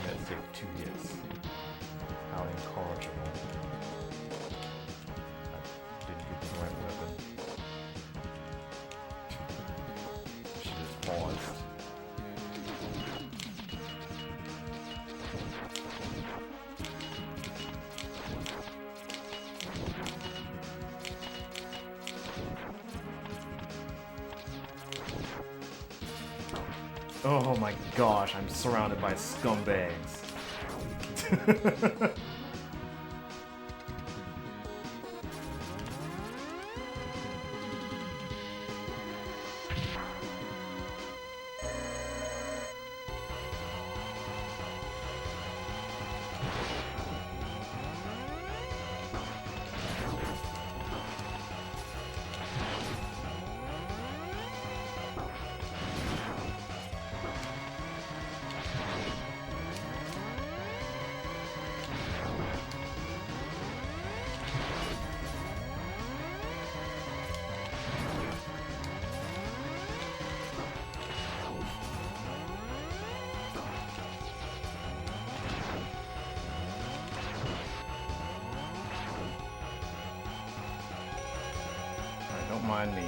Let's take 2 hits. How incorrigible. I didn't get the right weapon. She just paused. Oh my gosh, I'm surrounded by scumbags. Don't mind me.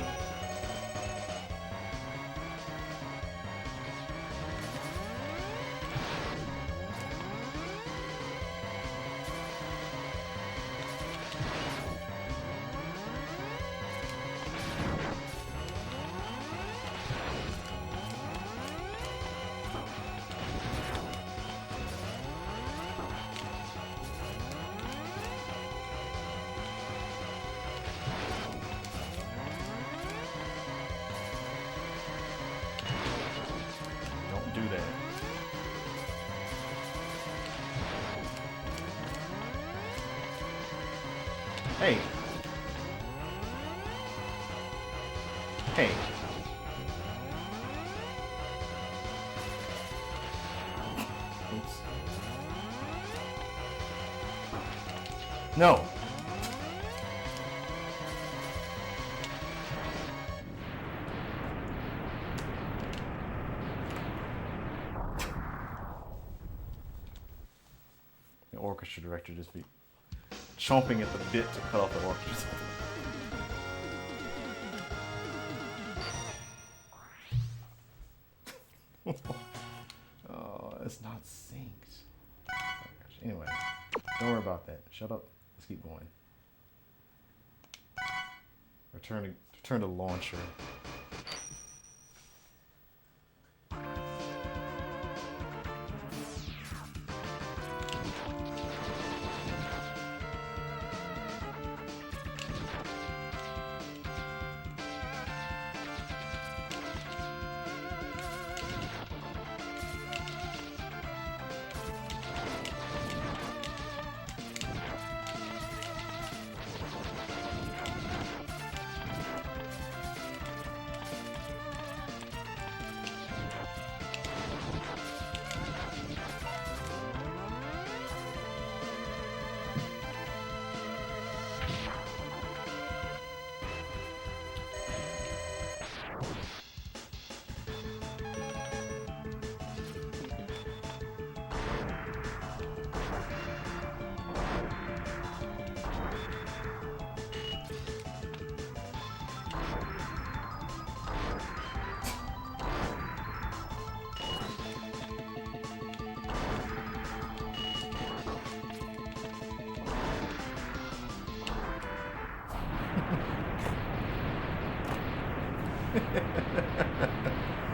Do that. Hey. Hey. Oops. No. The orchestra director just be chomping at the bit to cut off the orchestra. Oh, it's not synced. Oh my gosh. Anyway, don't worry about that. Shut up. Let's keep going. Return to launcher.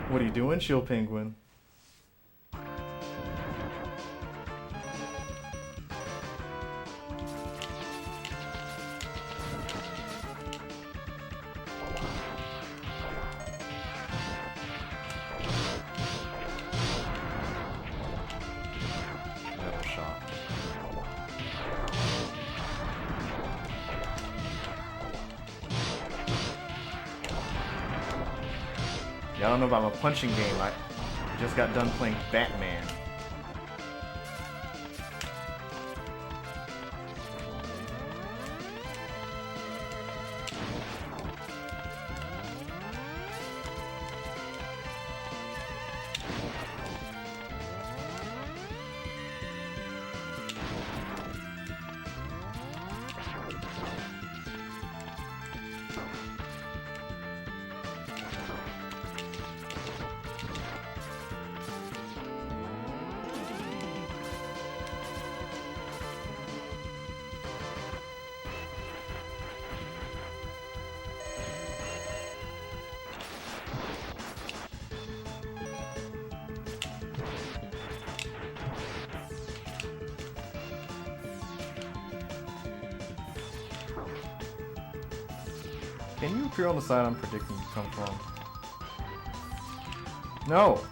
What are you doing, Shield Penguin? I don't know about my punching game. I just got done playing Batman. Can you appear on the side I'm predicting you come from? No!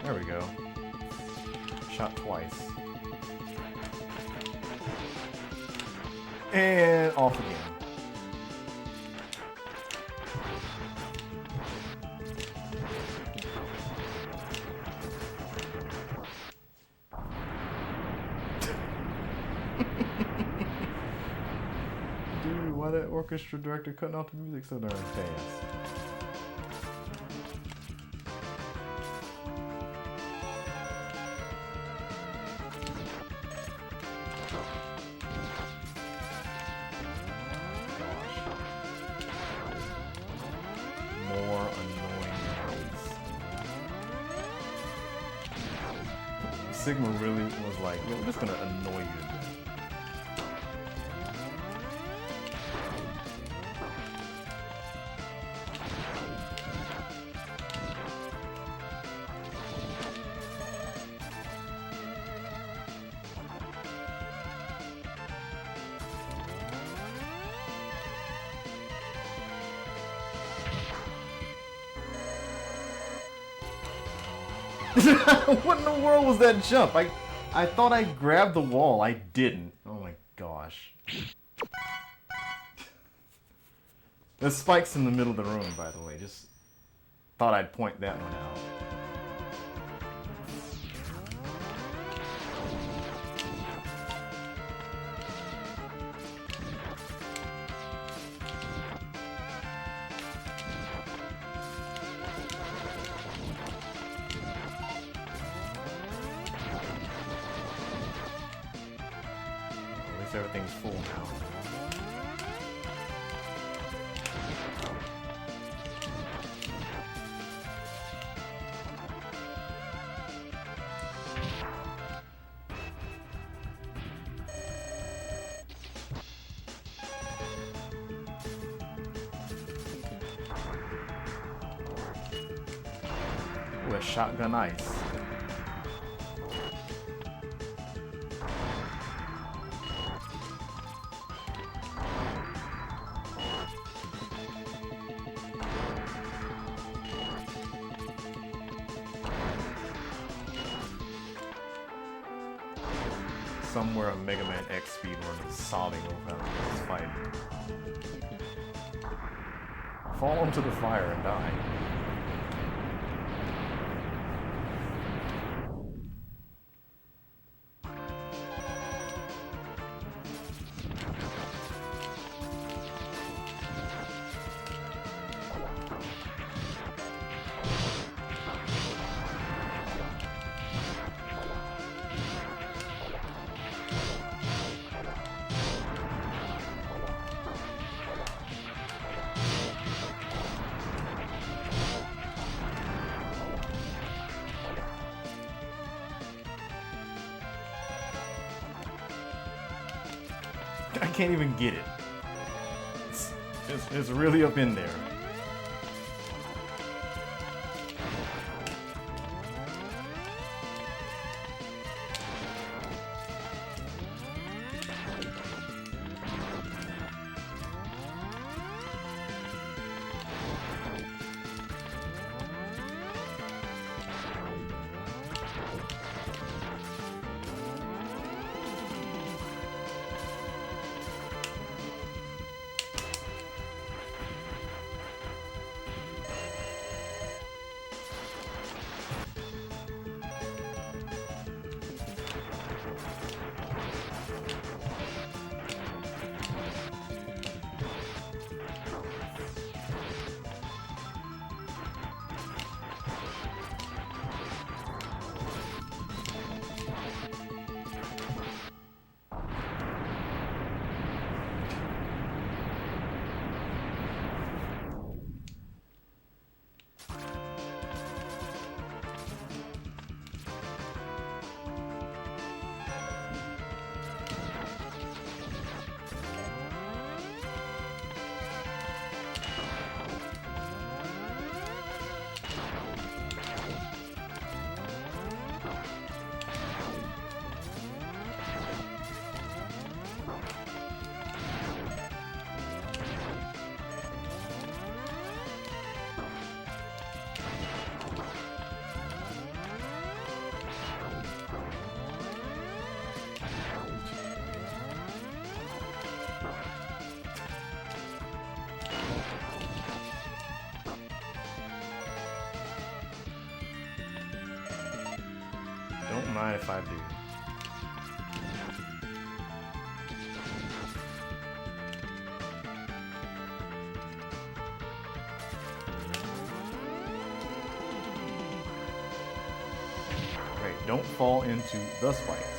There we go. Shot twice. And off again. Dude, why that orchestra director cutting off the music so darn fast? More annoying noise. Sigma really was like, yo, we're just gonna annoy you. What in the world was that jump? I thought I grabbed the wall. I didn't. Oh my gosh. The spike's in the middle of the room, by the way. Just thought I'd point that one out. Everything's full now. Ooh, a shotgun ice. Somewhere a Mega Man X speedrun is sobbing over this fight. Fall into the fire and die. I can't even get it. It's really up in there. mind if I do. Right, don't fall into the spikes.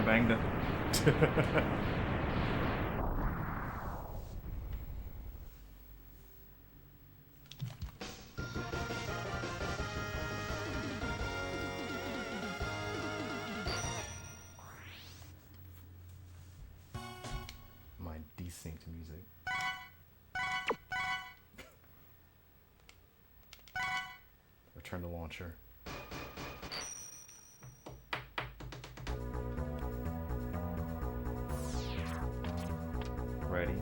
Banged. My desynced music. Return to launcher. Ready.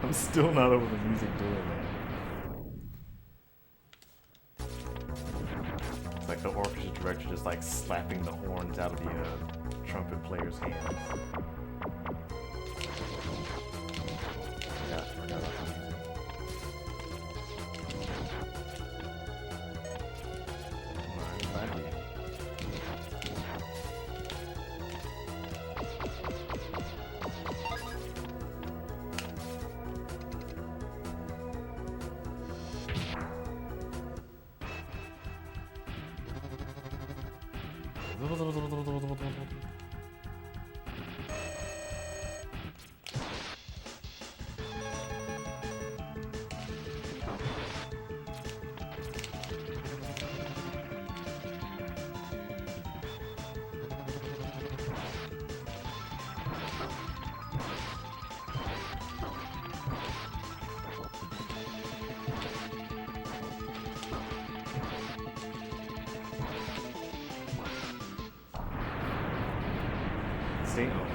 I'm still not over the music doing that. It's like the orchestra director just like slapping the horns out of the trumpet player's hands. Yeah, I forgot about the music. Mind if I do? Stay home.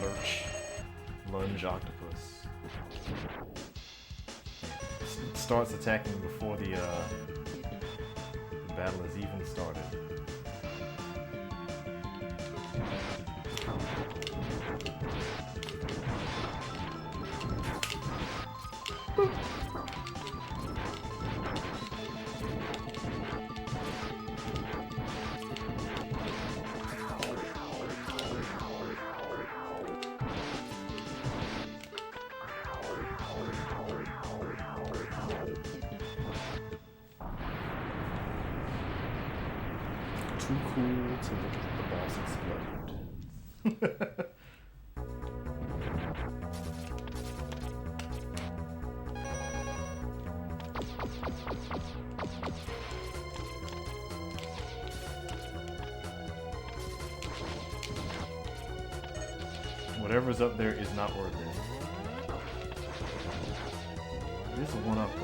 Lurch. Lunge octopus. It starts attacking before the battle has even started. Too cool to look at the boss explode. Whatever's up there is not worth it. There's a one up though.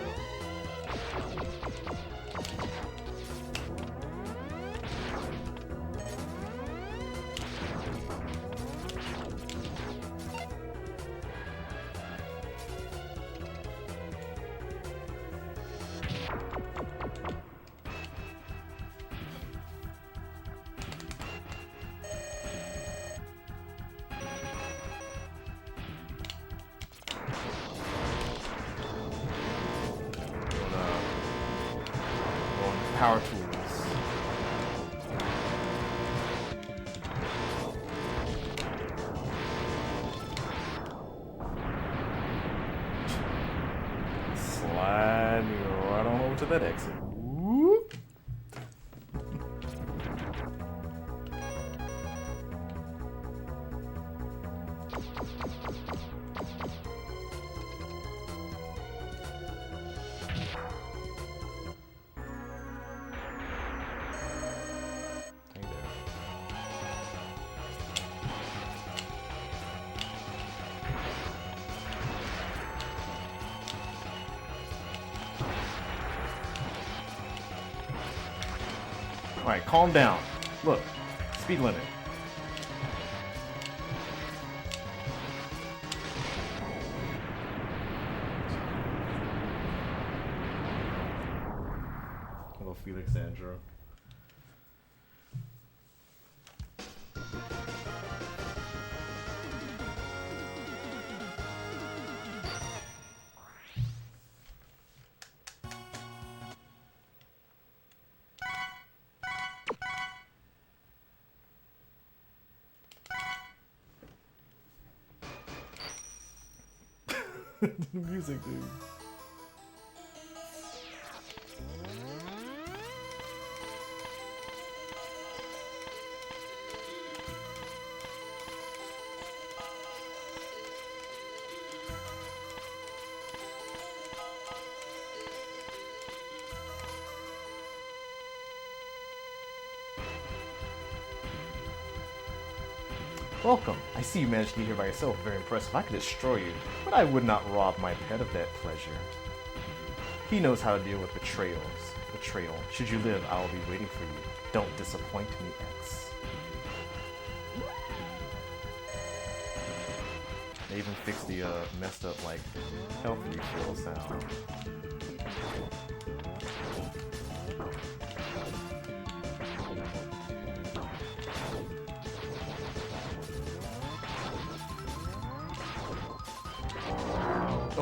Power tools. Slide me right on over to that exit. Whoop. Alright, calm down. Look, speed limit. Hello, Felix Andrew. The music, dude. Welcome. I see you managed to get here by yourself. Very impressive. I could destroy you, but I would not rob my pet of that pleasure. He knows how to deal with betrayal. Should you live, I will be waiting for you. Don't disappoint me, X. They even fixed the messed up like health refill sound.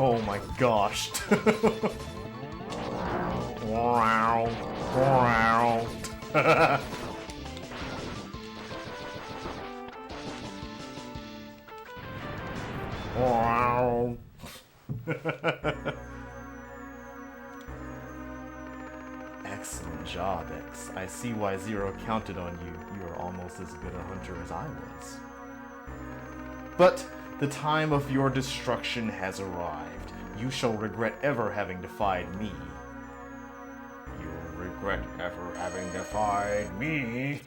Oh my gosh. Wow. Wow. Wow. Excellent job, X. I see why Zero counted on you. You are almost as good a hunter as I was. But the time of your destruction has arrived. You shall regret ever having defied me. You'll regret ever having defied me.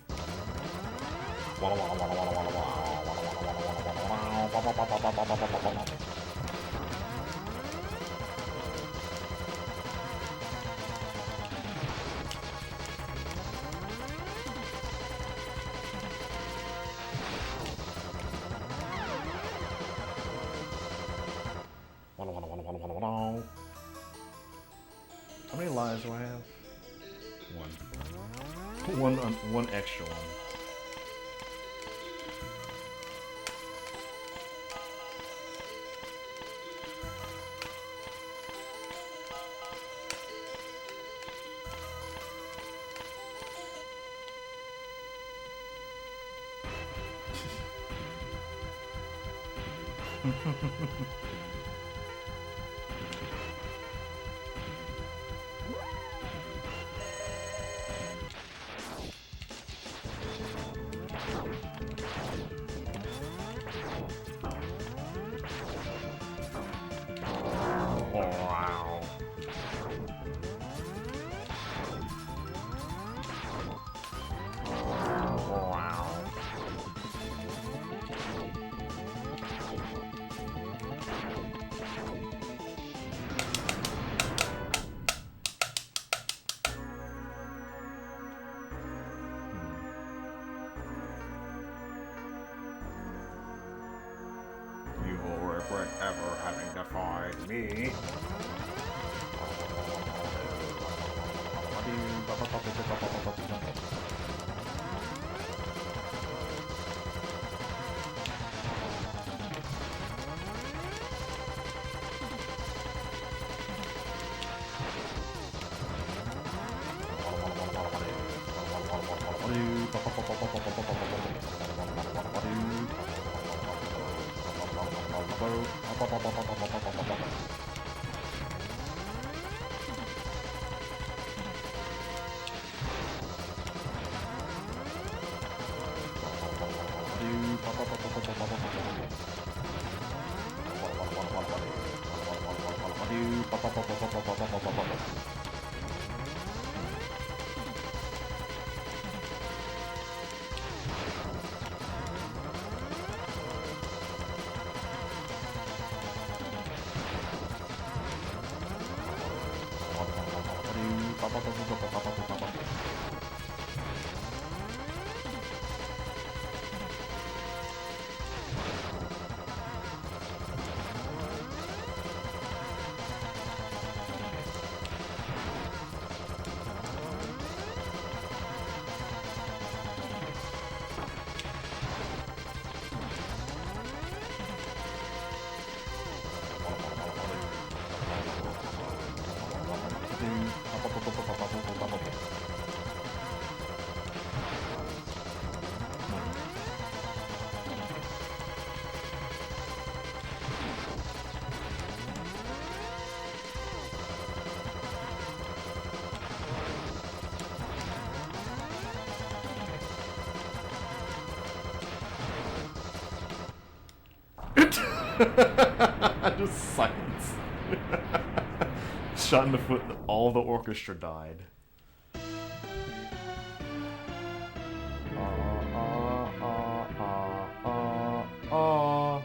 do I have? One extra one. You will regret ever having defied me. Just silence. Shot in the foot, all the orchestra died. Oh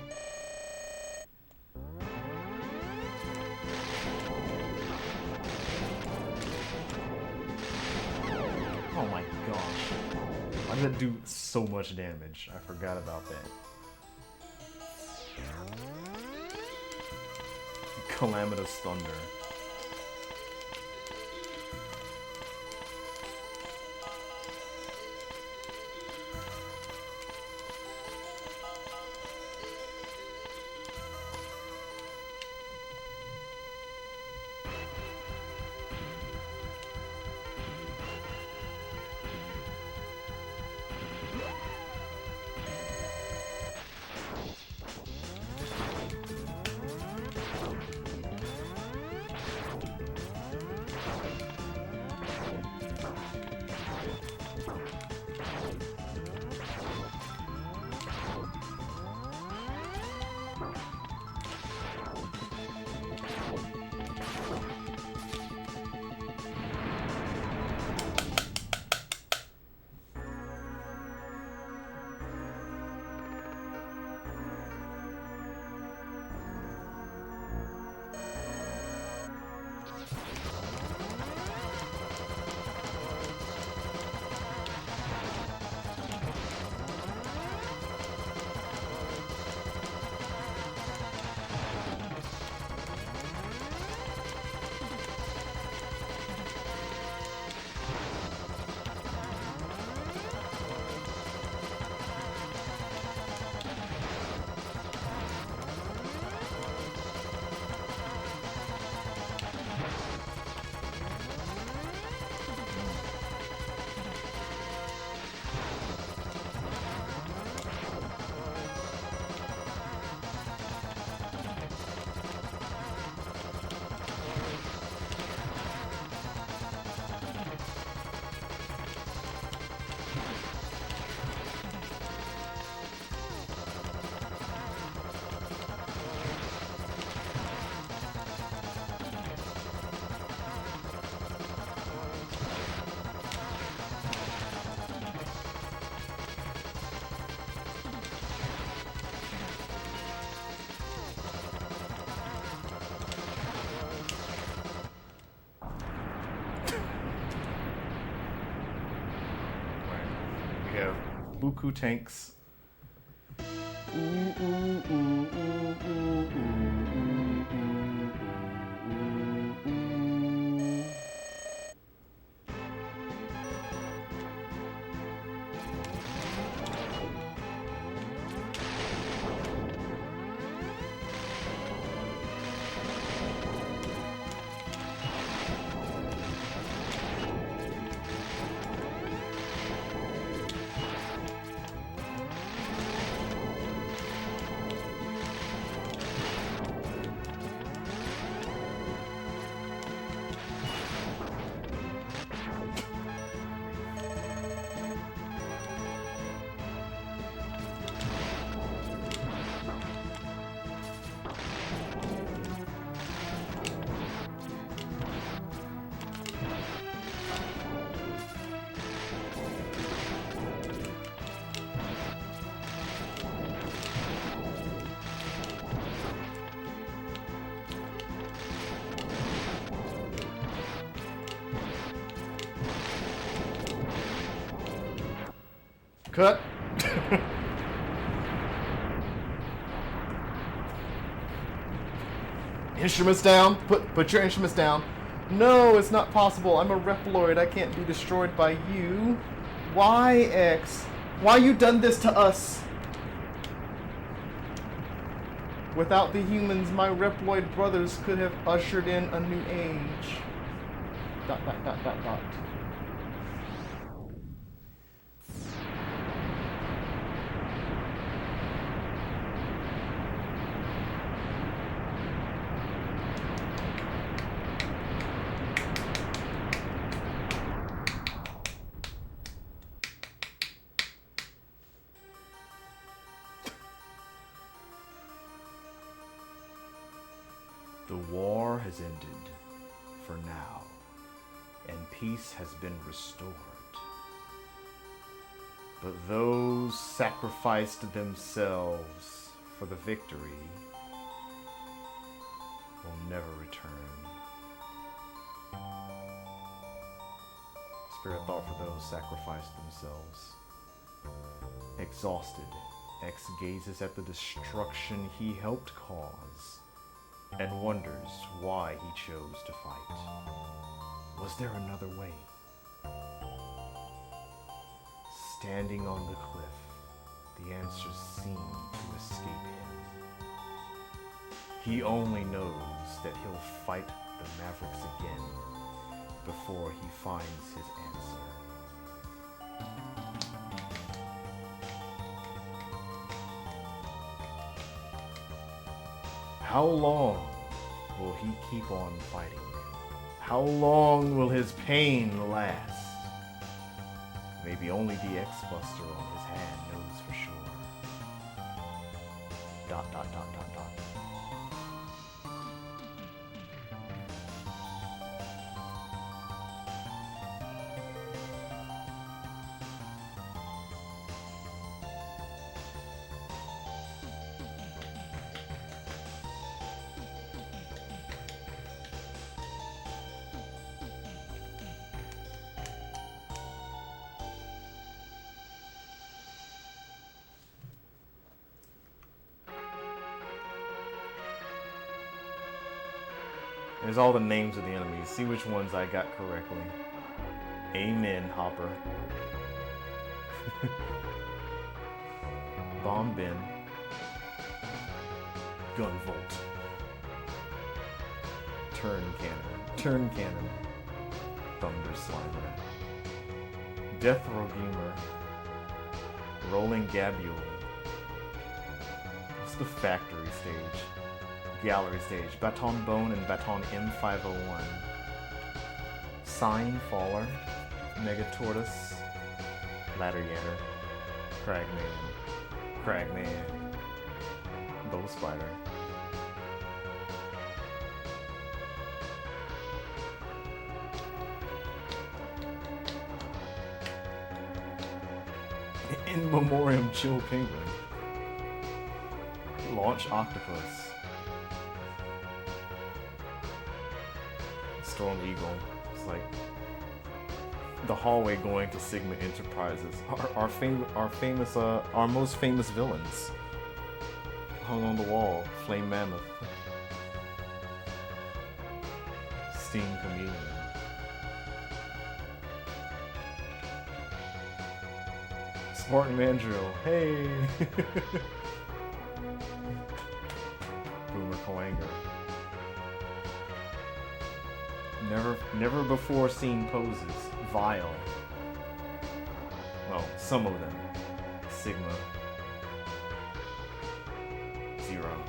my gosh. Why did that do so much damage? I forgot about that. Calamitous Thunder. Buku tanks. Ooh, ooh, ooh, ooh, ooh, ooh, ooh, ooh, ooh. Cut. Instruments down. Put your instruments down. No, it's not possible. I'm a Reploid. I can't be destroyed by you. Why, X? Why you done this to us? Without the humans, my Reploid brothers could have ushered in a new age. ... The war has ended for now, and peace has been restored. But those sacrificed themselves for the victory will never return. Spirit thought for those sacrificed themselves. Exhausted, X gazes at the destruction he helped cause and wonders why he chose to fight. Was there another way? Standing on the cliff, the answers seem to escape him. He only knows that he'll fight the Mavericks again before he finds his answer. How long will he keep on fighting? How long will his pain last? Maybe only the X-Buster on his hand knows for sure. ... There's all the names of the enemies. See which ones I got correctly. Amen, Hopper. Bomb Bin. Gunvolt. Turn Cannon. Thunder Slimer. Death Rogamer. Rolling Gabule. What's the factory stage? Gallery stage, Baton Bone and Baton M501. Sign Faller, Mega Tortoise, Ladder Yatter, Cragman, Bow Spider. In Memoriam Chill Penguin. Launch Octopus. Storm Eagle. It's like The hallway going to Sigma Enterprises. Our most famous villains. Hung on the wall. Flame Mammoth. Steam Chameleon. Spartan Mandrill. Hey! Boomer Coanger. Never before seen poses. Vile. Well, some of them. Sigma. Zero.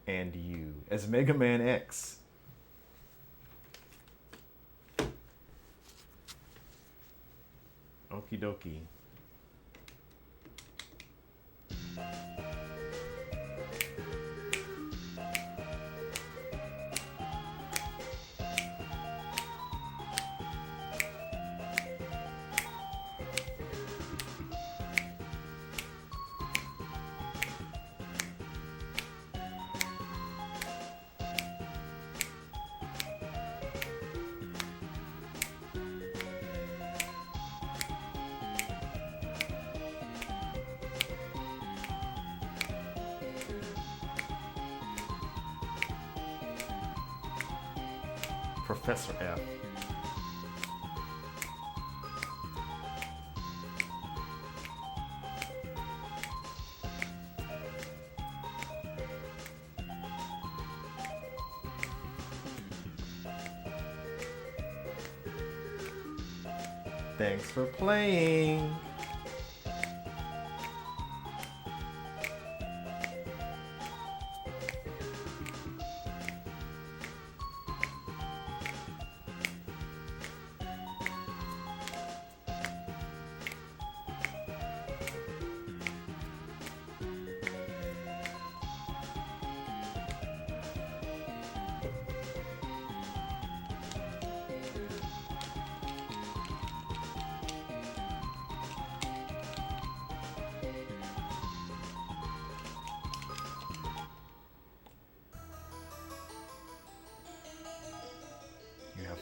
And you as Mega Man X. Okie dokie. Professor F. Thanks for playing.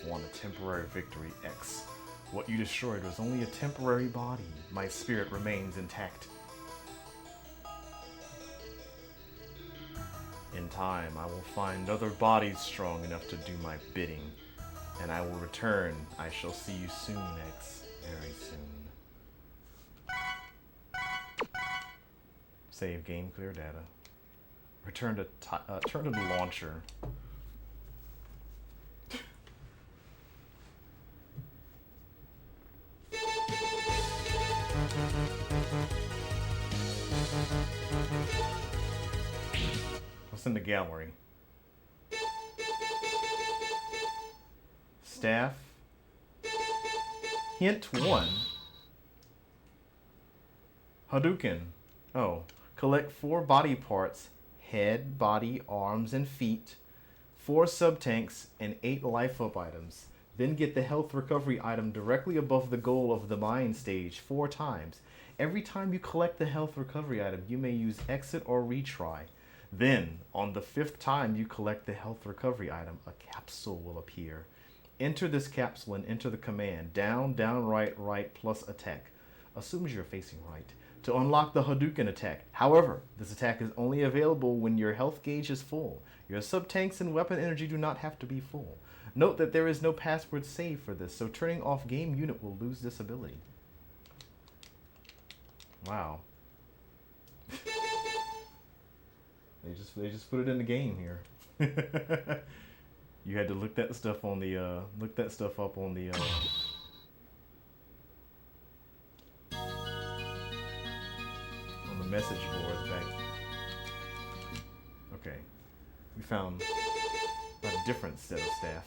Won a temporary victory, X. What you destroyed was only a temporary body. My spirit remains intact. In time, I will find other bodies strong enough to do my bidding, and I will return. I shall see you soon, X. Very soon. Save game, clear data. Return to turn to the launcher. What's in the gallery? Staff. Hint 1. Hadouken. Oh. Collect 4 body parts. Head, body, arms, and feet. 4 sub-tanks, and 8 life-up items. Then get the health recovery item directly above the goal of the mine stage 4 times. Every time you collect the health recovery item, you may use exit or retry. Then, on the 5th time you collect the health recovery item, a capsule will appear. Enter this capsule and enter the command down, down, right, plus attack. Assumes you're facing right. To unlock the Hadouken attack. However, this attack is only available when your health gauge is full. Your sub-tanks and weapon energy do not have to be full. Note that there is no password saved for this, so turning off game unit will lose this ability. Wow. They just put it in the game here. You had to look that stuff on the up on the message board back. Okay, we found a different set of staff.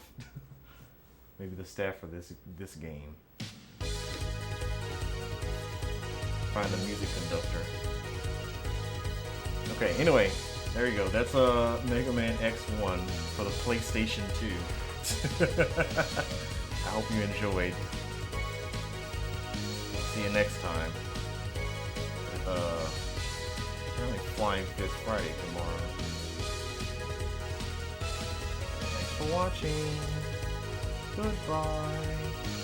Maybe the staff for this game. Find the music conductor. Okay, anyway, there you go. That's Mega Man X1 for the PlayStation 2. I hope you enjoyed. See you next time. apparently Flying Fist Friday tomorrow. Thanks for watching. Goodbye.